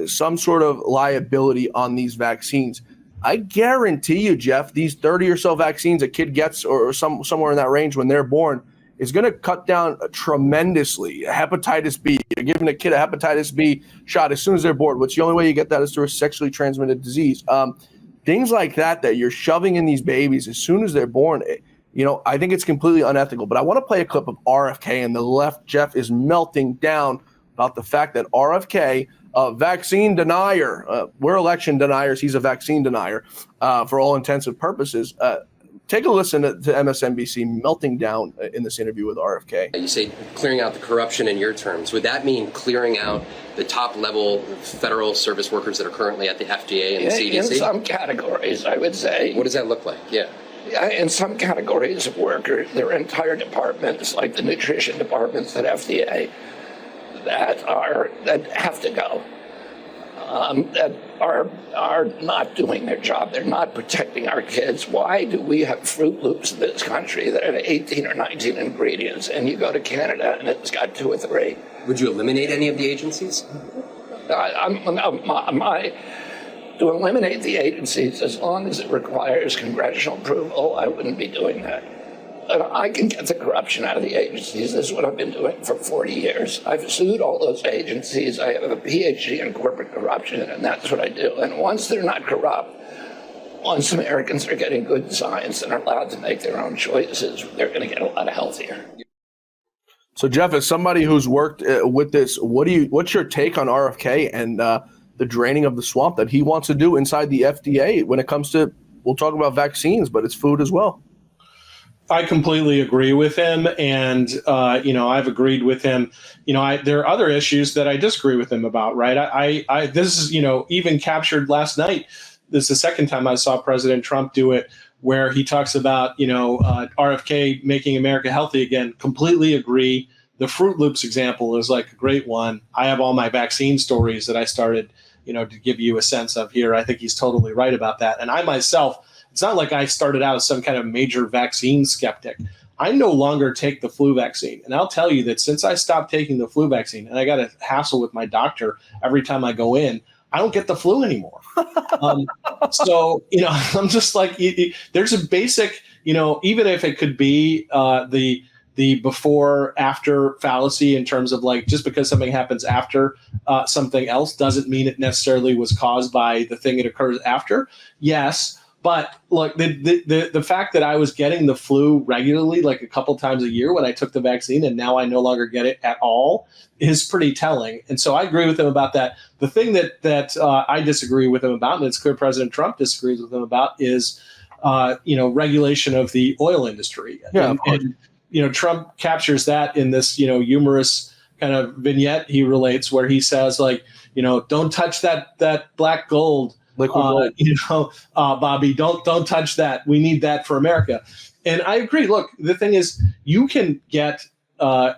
some sort of liability on these vaccines, I guarantee you, Jeff, these 30 or so vaccines a kid gets or somewhere in that range when they're born is going to cut down tremendously. Hepatitis B, you're giving a kid a hepatitis B shot as soon as they're born. What's the only way you get that is through a sexually transmitted disease. Things like that you're shoving in these babies as soon as they're born. I think it's completely unethical. But I want to play a clip of RFK, and the left, Jeff, is melting down about the fact that RFK, vaccine denier, we're election deniers, he's a vaccine denier for all intents and purposes. Take a listen to MSNBC melting down in this interview with RFK. You say clearing out the corruption in your terms. Would that mean clearing out the top level federal service workers that are currently at the FDA and the CDC? In some categories, I would say. What does that look like? Yeah. In some categories of workers, there are entire departments, like the nutrition departments at FDA, that have to go. That are not doing their job. They're not protecting our kids. Why do we have Fruit Loops in this country that have 18 or 19 ingredients, and you go to Canada and it's got 2 or 3? Would you eliminate any of the agencies? To eliminate the agencies, as long as it requires congressional approval, I wouldn't be doing that. And I can get the corruption out of the agencies. This is what I've been doing for 40 years. I've sued all those agencies. I have a PhD in corporate corruption, and that's what I do. And once they're not corrupt, once Americans are getting good science and are allowed to make their own choices, they're going to get a lot healthier. So, Jeff, as somebody who's worked with this, what's your take on RFK and the draining of the swamp that he wants to do inside the FDA when it comes to, we'll talk about vaccines, but it's food as well? I completely agree with him. And, I've agreed with him. There are other issues that I disagree with him about, right? This is, even captured last night. This is the second time I saw President Trump do it, where he talks about, RFK making America healthy again. Completely agree. The Fruit Loops example is like a great one. I have all my vaccine stories that I started, to give you a sense of here. I think he's totally right about that. And I myself, it's not like I started out as some kind of major vaccine skeptic. I no longer take the flu vaccine. And I'll tell you that since I stopped taking the flu vaccine, and I got a hassle with my doctor every time I go in, I don't get the flu anymore. So, I'm just like, there's a basic, even if it could be the before after fallacy in terms of like, just because something happens after something else doesn't mean it necessarily was caused by the thing that occurs after. Yes. But look, the fact that I was getting the flu regularly, like a couple times a year when I took the vaccine, and now I no longer get it at all, is pretty telling. And so I agree with him about that. The thing that I disagree with him about, and it's clear President Trump disagrees with him about, is regulation of the oil industry. Yeah, and Trump captures that in this humorous kind of vignette he relates, where he says like, don't touch that black gold. Bobby, don't touch that. We need that for America. And I agree. Look, the thing is, you can get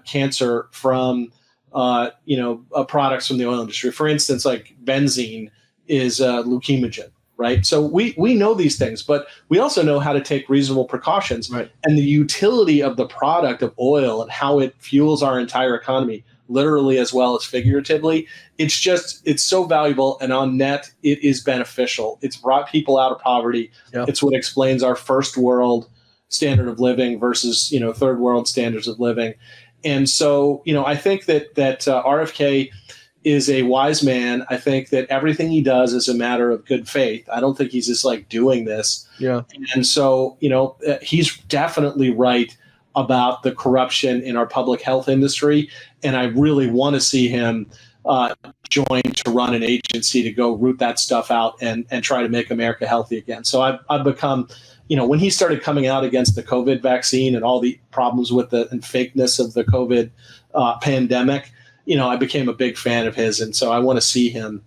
cancer from products from the oil industry. For instance, like benzene is leukemogene, right? So we know these things, but we also know how to take reasonable precautions. Right. And the utility of the product of oil and how it fuels our entire economy literally as well as figuratively. It's so valuable, and on net, it is beneficial. It's brought people out of poverty. Yeah. It's what explains our first world standard of living versus, third world standards of living. And so, I think that RFK is a wise man. I think that everything he does is a matter of good faith. I don't think he's just like doing this. Yeah. And so, he's definitely right about the corruption in our public health industry. And I really want to see him join to run an agency to go root that stuff out and try to make America healthy again. So I've become, when he started coming out against the COVID vaccine and all the problems with and fakeness of the COVID pandemic, I became a big fan of his. And so I want to see him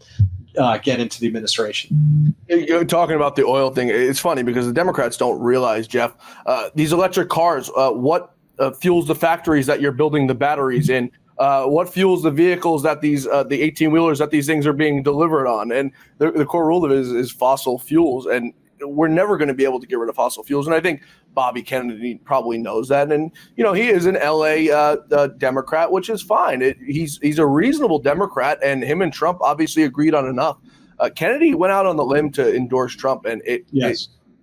get into the administration. You're talking about the oil thing. It's funny because the Democrats don't realize, Jeff, these electric cars, what fuels the factories that you're building the batteries in? What fuels the vehicles that the 18-wheelers that these things are being delivered on? And the core rule of it is fossil fuels. And we're never going to be able to get rid of fossil fuels. And I think Bobby Kennedy probably knows that. And, he is an LA Democrat, which is fine. He's a reasonable Democrat, and him and Trump obviously agreed on enough. Kennedy went out on the limb to endorse Trump. And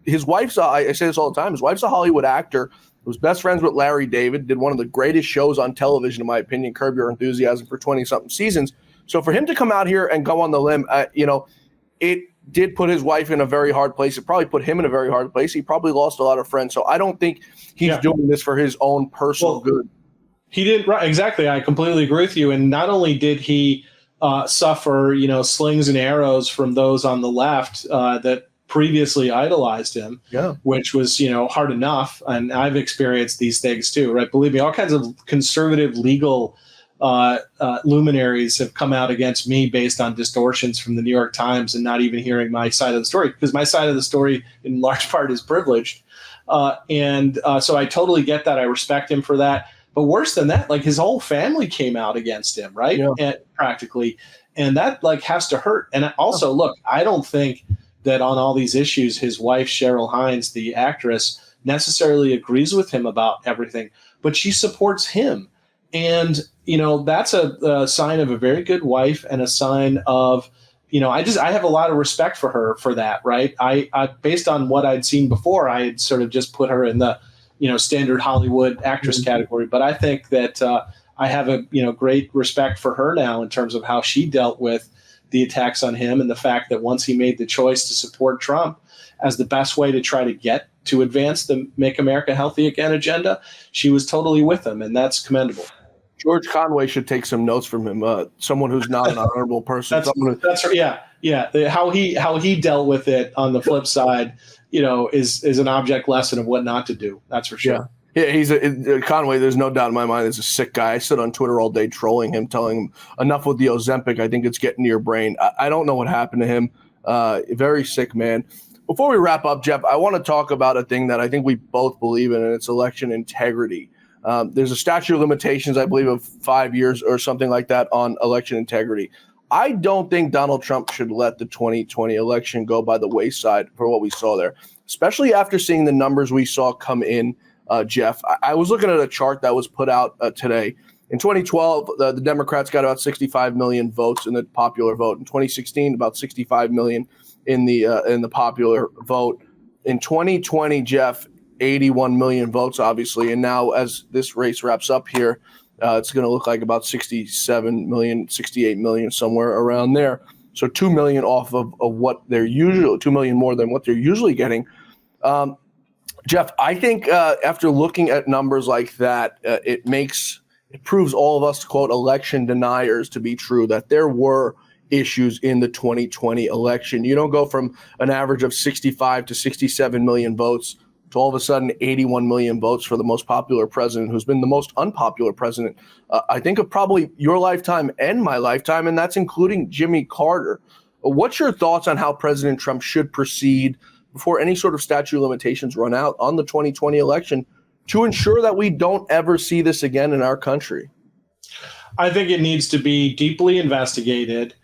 his wife's, I say this all the time, his wife's a Hollywood actor, was best friends with Larry David, did one of the greatest shows on television, in my opinion, Curb Your Enthusiasm, for 20-something seasons. So for him to come out here and go on the limb, it did put his wife in a very hard place. It probably put him in a very hard place. He probably lost a lot of friends. So I don't think he's doing this for his own personal good. He did, right? Exactly. I completely agree with you. And not only did he suffer, slings and arrows from those on the left that previously idolized him, which was, hard enough. And I've experienced these things too, right? Believe me, all kinds of conservative legal luminaries have come out against me based on distortions from the New York Times and not even hearing my side of the story, because my side of the story in large part is privileged. And so I totally get that. I respect him for that. But worse than that, like his whole family came out against him, right? And practically. And that has to hurt. And also, look, I don't think that on all these issues, his wife, Cheryl Hines, the actress, necessarily agrees with him about everything, but she supports him. And, that's a sign of a very good wife and a sign of, I have a lot of respect for her for that. Right. I based on what I'd seen before, I had sort of just put her in the, standard Hollywood actress category. But I think that I have a, great respect for her now in terms of how she dealt with the attacks on him and the fact that once he made the choice to support Trump as the best way to try to get to advance the Make America Healthy Again agenda, she was totally with him. And that's commendable. George Conway should take some notes from him. Someone who's not an honorable person. That's yeah. How he dealt with it on the flip side, is an object lesson of what not to do. That's for sure. Yeah, he's Conway. There's no doubt in my mind. Is a sick guy. I sit on Twitter all day trolling him, telling him enough with the Ozempic. I think it's getting to your brain. I don't know what happened to him. Very sick man. Before we wrap up, Jeff, I want to talk about a thing that I think we both believe in, and it's election integrity. There's a statute of limitations, I believe, of 5 years or something like that on election integrity. I don't think Donald Trump should let the 2020 election go by the wayside for what we saw there, especially after seeing the numbers we saw come in, Jeff. I was looking at a chart that was put out today. In 2012, the Democrats got about 65 million votes in the popular vote. In 2016, about 65 million in the popular vote. In 2020, Jeff, 81 million votes, obviously. And now as this race wraps up here, it's going to look like about 67 million, 68 million, somewhere around there. So 2 million off of what they're usually, 2 million more than what they're usually getting. Jeff, I think after looking at numbers like that, it proves all of us, quote, election deniers to be true, that there were issues in the 2020 election. You don't go from an average of 65 to 67 million votes to all of a sudden 81 million votes for the most popular president, who's been the most unpopular president, I think, of probably your lifetime and my lifetime, and that's including Jimmy Carter. What's your thoughts on how President Trump should proceed before any sort of statute of limitations run out on the 2020 election to ensure that we don't ever see this again in our country? I think it needs to be deeply investigated.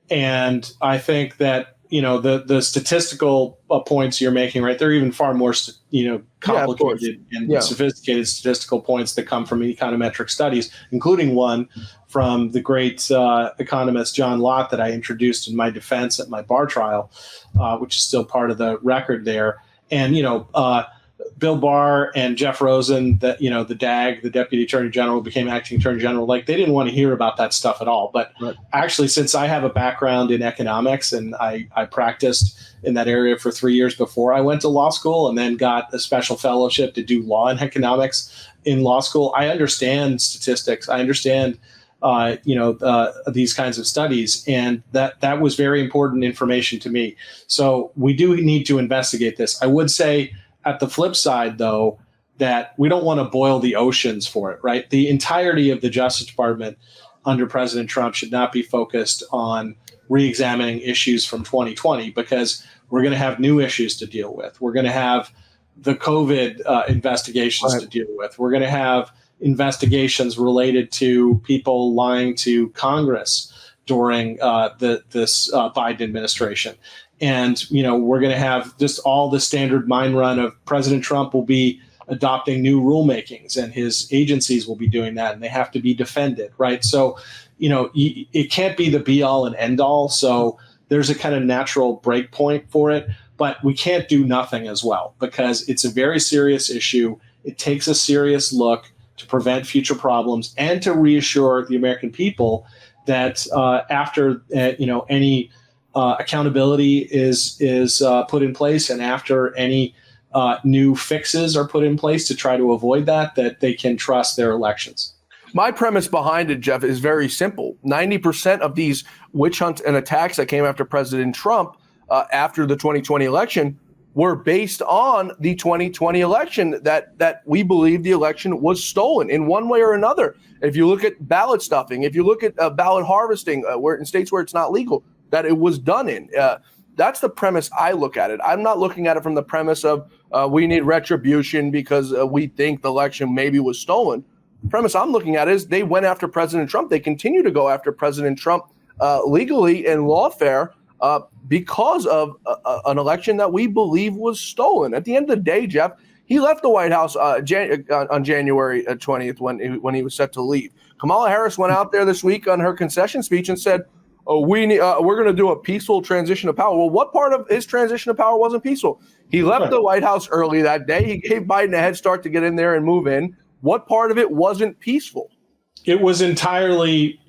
And I think that the statistical points you're making, right? They're even far more, complicated and sophisticated statistical points that come from econometric studies, including one from the great economist John Lott that I introduced in my defense at my bar trial, which is still part of the record there. And, Bill Barr and Jeff Rosen, the DAG, the Deputy Attorney General, became Acting Attorney General. Like, they didn't want to hear about that stuff at all. But actually, since I have a background in economics and I practiced in that area for 3 years before I went to law school and then got a special fellowship to do law and economics in law school, I understand statistics. I understand, these kinds of studies. And that was very important information to me. So we do need to investigate this. I would say, at the flip side, though, that we don't want to boil the oceans for it, right? The entirety of the Justice Department under President Trump should not be focused on re-examining issues from 2020, because we're going to have new issues to deal with. We're going to have the COVID investigations to deal with. We're going to have investigations related to people lying to Congress during this Biden administration. And, we're going to have just all the standard mine run of President Trump will be adopting new rulemakings, and his agencies will be doing that, and they have to be defended, right? So, it can't be the be all and end all. So there's a kind of natural break point for it, but we can't do nothing as well, because it's a very serious issue. It takes a serious look to prevent future problems and to reassure the American people that after any accountability is put in place, and after any new fixes are put in place to try to avoid that they can trust their elections. My premise behind it, Jeff, is very simple. 90% of these witch hunts and attacks that came after President Trump after the 2020 election were based on the 2020 election, that we believe the election was stolen in one way or another. If you look at ballot stuffing, if you look at ballot harvesting, where in states where it's not legal, that it was done in. That's the premise I look at it. I'm not looking at it from the premise of we need retribution because we think the election maybe was stolen. The premise I'm looking at is they went after President Trump. They continue to go after President Trump legally and lawfare because of an election that we believe was stolen. At the end of the day, Jeff, he left the White House on January 20th when he was set to leave. Kamala Harris went out there this week on her concession speech and said, we're going to do a peaceful transition of power. Well, what part of his transition of power wasn't peaceful? He left the White House early that day. He gave Biden a head start to get in there and move in. What part of it wasn't peaceful? It was entirely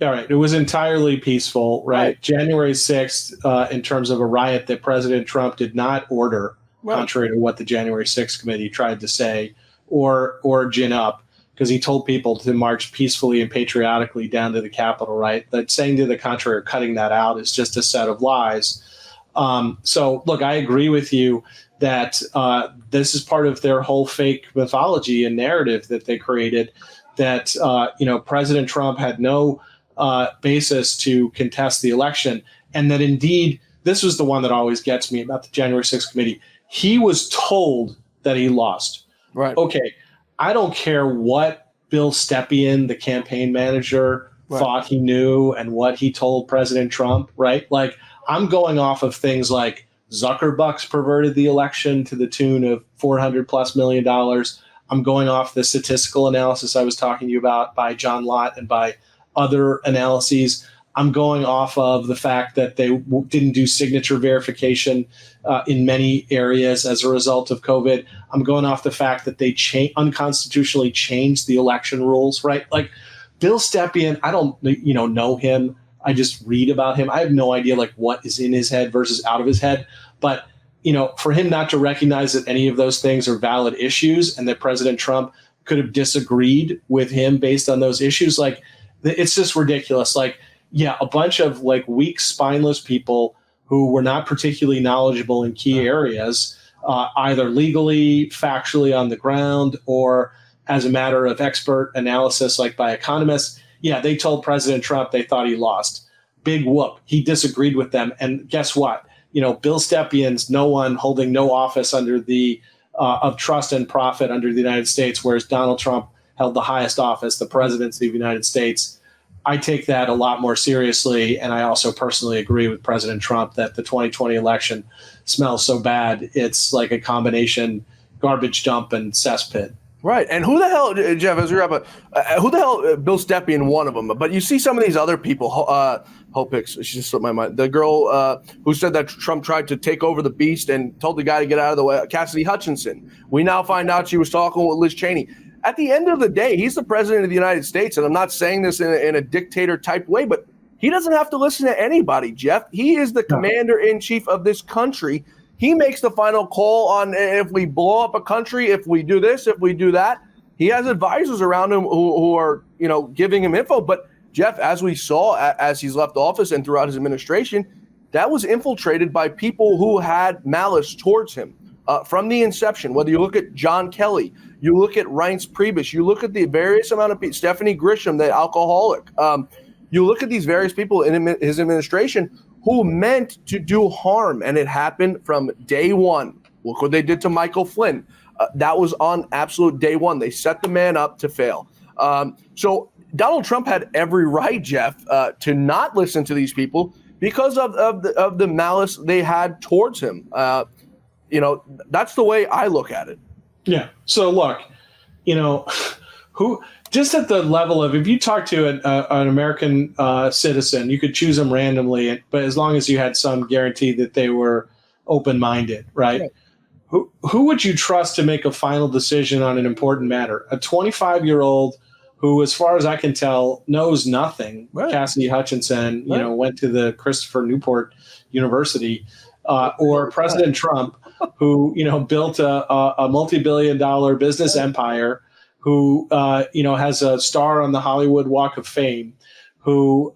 peaceful, right? January 6th, in terms of a riot that President Trump did not order, contrary to what the January 6th committee tried to say, or gin up, because he told people to march peacefully and patriotically down to the Capitol, right? That saying to the contrary or cutting that out is just a set of lies. So, look, I agree with you that this is part of their whole fake mythology and narrative that they created, that President Trump had no basis to contest the election, and that indeed this was the one that always gets me about the January 6th committee. He was told that he lost. Right. Okay. I don't care what Bill Stepien, the campaign manager, thought he knew and what he told President Trump, right? Like, I'm going off of things like Zuckerbucks perverted the election to the tune of $400+ million. I'm going off the statistical analysis I was talking to you about by John Lott and by other analyses. I'm going off of the fact that they didn't do signature verification in many areas as a result of COVID. I'm going off the fact that they unconstitutionally changed the election rules, right? Like Bill Stepien, I don't know him. I just read about him. I have no idea like what is in his head versus out of his head. But for him not to recognize that any of those things are valid issues and that President Trump could have disagreed with him based on those issues, like it's just ridiculous. Like, yeah, a bunch of like weak, spineless people who were not particularly knowledgeable in key areas, either legally, factually on the ground, or as a matter of expert analysis, like by economists. Yeah, they told President Trump they thought he lost. Big whoop. He disagreed with them. And guess what? Bill Stepien's no one holding no office under the of trust and profit under the United States, whereas Donald Trump held the highest office, the presidency of the United States. I take that a lot more seriously. And I also personally agree with President Trump that the 2020 election smells so bad. It's like a combination garbage dump and cesspit. Right. And who the hell, Jeff, as we wrap up, who the hell, Bill Stepien, one of them. But you see some of these other people, Hope Hicks, she just slipped my mind. The girl who said that Trump tried to take over the beast and told the guy to get out of the way, Cassidy Hutchinson. We now find out she was talking with Liz Cheney. At the end of the day, he's the president of the United States. And I'm not saying this in a dictator type way, but he doesn't have to listen to anybody, Jeff. He is the commander in chief of this country. He makes the final call on if we blow up a country, if we do this, if we do that. He has advisors around him who are, giving him info. But Jeff, as we saw as he's left office and throughout his administration, that was infiltrated by people who had malice towards him from the inception. Whether you look at John Kelly, you look at Reince Priebus, you look at the various amount of people, Stephanie Grisham, the alcoholic. You look at these various people in his administration who meant to do harm, and it happened from day one. Look what they did to Michael Flynn. That was on absolute day one. They set the man up to fail. So Donald Trump had every right, Jeff, to not listen to these people because of the malice they had towards him. That's the way I look at it. Yeah. So look, who just at the level of, if you talk to an American citizen, you could choose them randomly, but as long as you had some guarantee that they were open-minded, right? Who would you trust to make a final decision on an important matter? A 25-year-old who, as far as I can tell, knows nothing. Right. Cassidy Hutchinson, went to the Christopher Newport University, or President Trump, who, built a multi-billion-dollar business empire, who, has a star on the Hollywood Walk of Fame, who,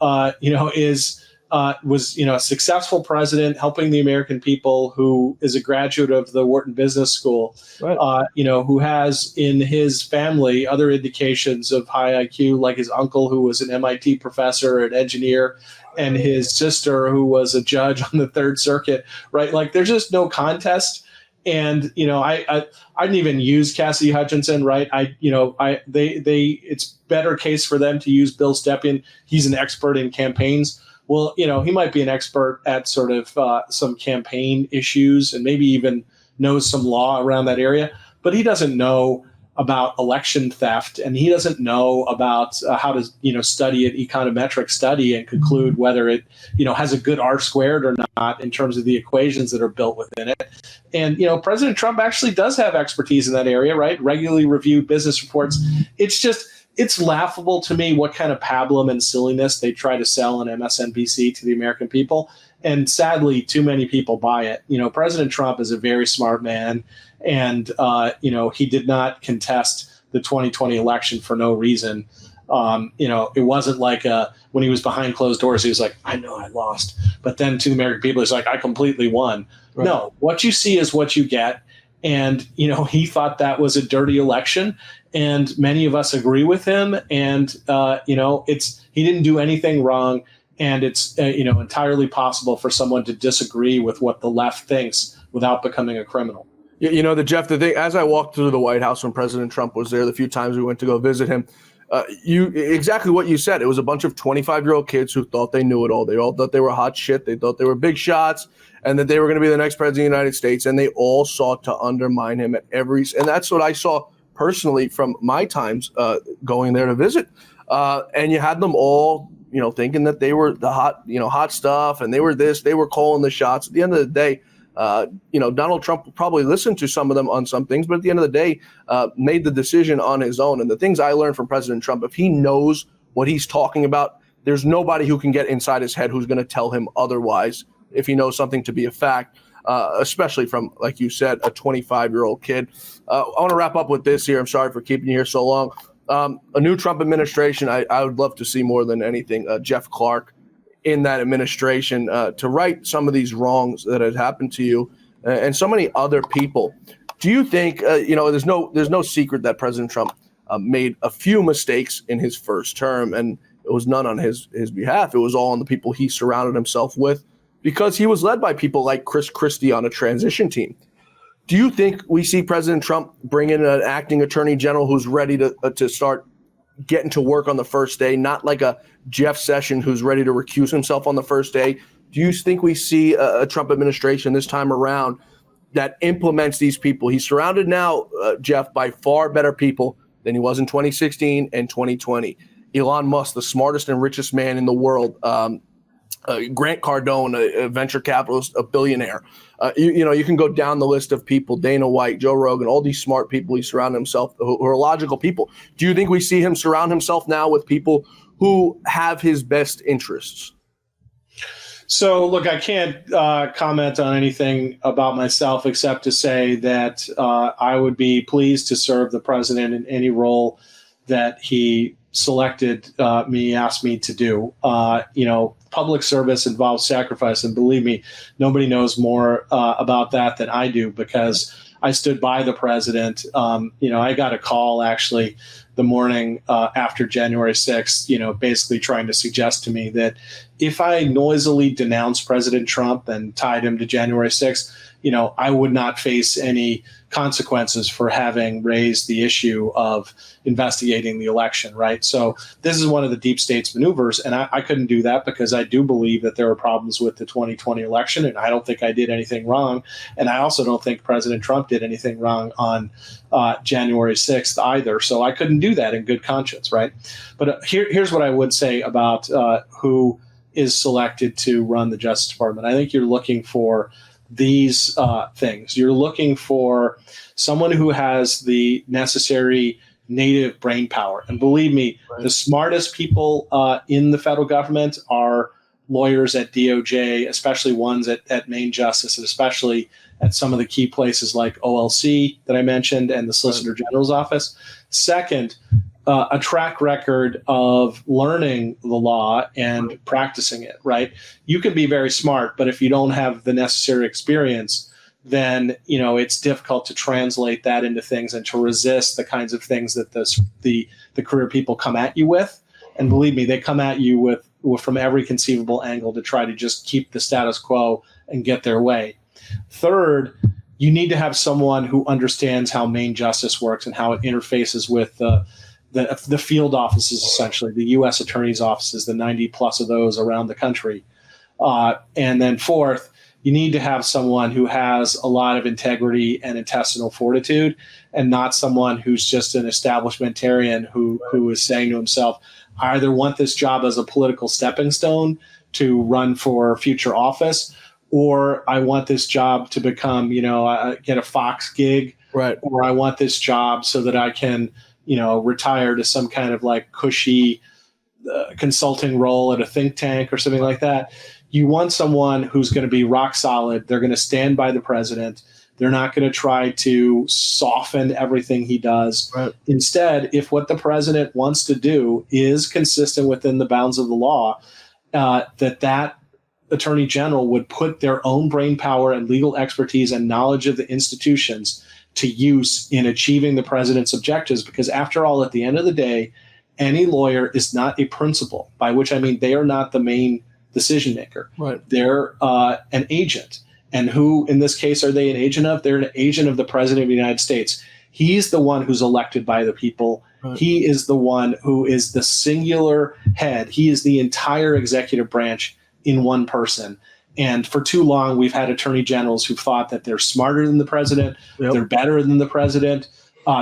was a successful president helping the American people, who is a graduate of the Wharton Business School, right. Who has in his family other indications of high IQ, like his uncle, who was an MIT professor, an engineer, and his sister, who was a judge on the Third Circuit, right? Like, there's just no contest. And, I didn't even use Cassidy Hutchinson, right? It's better case for them to use Bill Stepien. He's an expert in campaigns. Well, he might be an expert at sort of some campaign issues and maybe even knows some law around that area, but he doesn't know about election theft, and he doesn't know about how to, study an econometric study and conclude whether it, has a good R squared or not in terms of the equations that are built within it. And, President Trump actually does have expertise in that area, right? Regularly reviewed business reports. It's laughable to me what kind of pablum and silliness they try to sell on MSNBC to the American people. And sadly, too many people buy it. President Trump is a very smart man. And, he did not contest the 2020 election for no reason. It wasn't like when he was behind closed doors, he was like, I know I lost. But then to the American people, he's like, I completely won. Right. No, what you see is what you get. And, he thought that was a dirty election. And many of us agree with him. And, he didn't do anything wrong. And it's, entirely possible for someone to disagree with what the left thinks without becoming a criminal. The thing, as I walked through the White House when President Trump was there, the few times we went to go visit him, exactly what you said. It was a bunch of 25-year-old kids who thought they knew it all. They all thought they were hot shit. They thought they were big shots and that they were going to be the next president of the United States. And they all sought to undermine him at and that's what I saw personally from my times going there to visit. And you had them all, thinking that they were the hot stuff, and they were they were calling the shots. At the end of the day, Donald Trump probably listened to some of them on some things, but at the end of the day, made the decision on his own. And the things I learned from President Trump, if he knows what he's talking about, there's nobody who can get inside his head who's going to tell him otherwise if he knows something to be a fact, especially from, like you said, a 25-year-old kid. I want to wrap up with this here. I'm sorry for keeping you here so long. A new Trump administration, I would love to see more than anything, Jeff Clark in that administration to right some of these wrongs that had happened to you and so many other people. Do you think, there's no secret that President Trump made a few mistakes in his first term, and it was none on his behalf. It was all on the people he surrounded himself with, because he was led by people like Chris Christie on a transition team. Do you think we see President Trump bring in an acting attorney general who's ready to start getting to work on the first day, not like a Jeff Sessions who's ready to recuse himself on the first day. Do you think we see a Trump administration this time around that implements these people? He's surrounded now, Jeff, by far better people than he was in 2016 and 2020. Elon Musk, the smartest and richest man in the world. Grant Cardone, a venture capitalist, a billionaire. You can go down the list of people, Dana White, Joe Rogan, all these smart people he surrounded himself who are logical people. Do you think we see him surround himself now with people who have his best interests? So, look, I can't comment on anything about myself except to say that I would be pleased to serve the president in any role that he asked me to do. Public service involves sacrifice, and believe me, nobody knows more about that than I do, because I stood by the president. I got a call actually the morning after January 6th, basically trying to suggest to me that if I noisily denounced President Trump and tied him to January 6th, I would not face any consequences for having raised the issue of investigating the election, right? So this is one of the deep state's maneuvers, and I couldn't do that because I do believe that there are problems with the 2020 election, and I don't think I did anything wrong. And I also don't think President Trump did anything wrong on January 6th either. So I couldn't do that in good conscience, right? But here's what I would say about who is selected to run the Justice Department. I think you're looking for these things. You're looking for someone who has the necessary native brain power. And believe me, the smartest people in the federal government are lawyers at DOJ, especially ones at Main Justice, and especially at some of the key places like OLC that I mentioned and the Solicitor General's office. Second, a track record of learning the law and practicing it, right? You can be very smart, but if you don't have the necessary experience, then it's difficult to translate that into things and to resist the kinds of things that the career people come at you with. And believe me, they come at you with from every conceivable angle to try to just keep the status quo and get their way. Third, you need to have someone who understands how Main Justice works and how it interfaces with the field offices, essentially, the U.S. attorney's offices, the 90 plus of those around the country. And then fourth, you need to have someone who has a lot of integrity and intestinal fortitude, and not someone who's just an establishmentarian who is saying to himself, I either want this job as a political stepping stone to run for future office, or I want this job to become, get a Fox gig, right? Or I want this job so that I can, retire to some kind of like cushy consulting role at a think tank or something like that. You want someone who's going to be rock solid. They're going to stand by the president. They're not going to try to soften everything he does. Right. Instead, if what the president wants to do is consistent within the bounds of the law, that attorney general would put their own brain power and legal expertise and knowledge of the institutions to use in achieving the president's objectives. Because after all, at the end of the day, any lawyer is not a principal, by which I mean they are not the main decision maker. Right. They're an agent. And who, in this case, are they an agent of? They're an agent of the president of the United States. He's the one who's elected by the people. Right. He is the one who is the singular head. He is the entire executive branch in one person. And for too long, we've had attorney generals who thought that they're smarter than the president, yep, they're better than the president,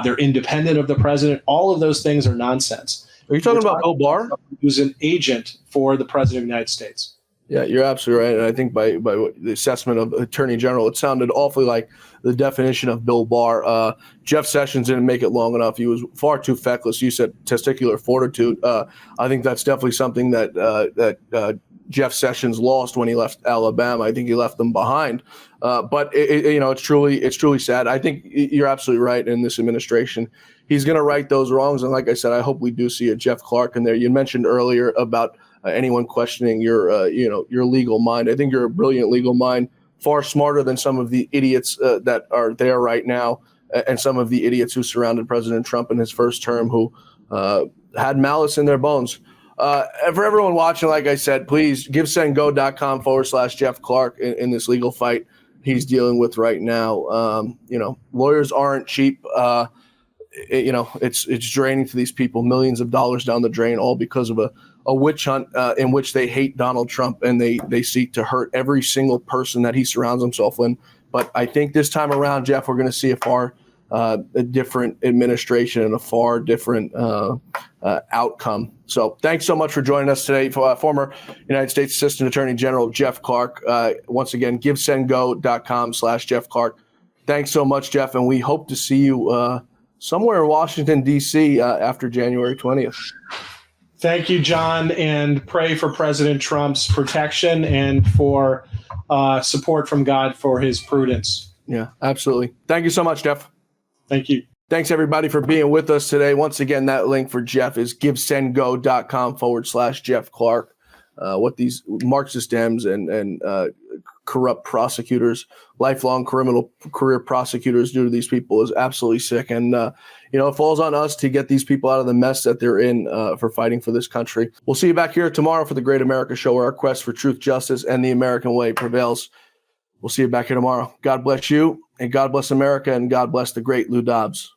they're independent of the president. All of those things are nonsense. Are you talking about Bill Barr? Who's an agent for the president of the United States. Yeah, you're absolutely right. And I think by the assessment of Attorney General, it sounded awfully like the definition of Bill Barr. Jeff Sessions didn't make it long enough. He was far too feckless. You said testicular fortitude. I think that's definitely something that Jeff Sessions lost when he left Alabama. I think he left them behind. But it's truly sad. I think you're absolutely right. In this administration, he's going to right those wrongs. And like I said, I hope we do see a Jeff Clark in there. You mentioned earlier about anyone questioning your legal mind. I think you're a brilliant legal mind, far smarter than some of the idiots that are there right now, and some of the idiots who surrounded President Trump in his first term, who had malice in their bones. For everyone watching, like I said, please givesendgo.com/Jeff Clark in this legal fight he's dealing with right now. Lawyers aren't cheap. it's draining to these people millions of dollars down the drain, all because of a witch hunt in which they hate Donald Trump and they seek to hurt every single person that he surrounds himself with. But I think this time around, Jeff, we're going to see a different administration and a far different outcome. So thanks so much for joining us today. Former United States Assistant Attorney General Jeff Clark. Once again, givesendgo.com/Jeff Clark. Thanks so much, Jeff. And we hope to see you somewhere in Washington, D.C. After January 20th. Thank you, John, and pray for President Trump's protection and for support from God for his prudence. Yeah, absolutely. Thank you so much, Jeff. Thank you. Thanks, everybody, for being with us today. Once again, that link for Jeff is givesendgo.com/Jeff Clark. What these Marxist Dems and corrupt prosecutors, lifelong criminal career prosecutors do to these people is absolutely sick. And, it falls on us to get these people out of the mess that they're in for fighting for this country. We'll see you back here tomorrow for the Great America Show, where our quest for truth, justice, and the American way prevails. We'll see you back here tomorrow. God bless you, and God bless America, and God bless the great Lou Dobbs.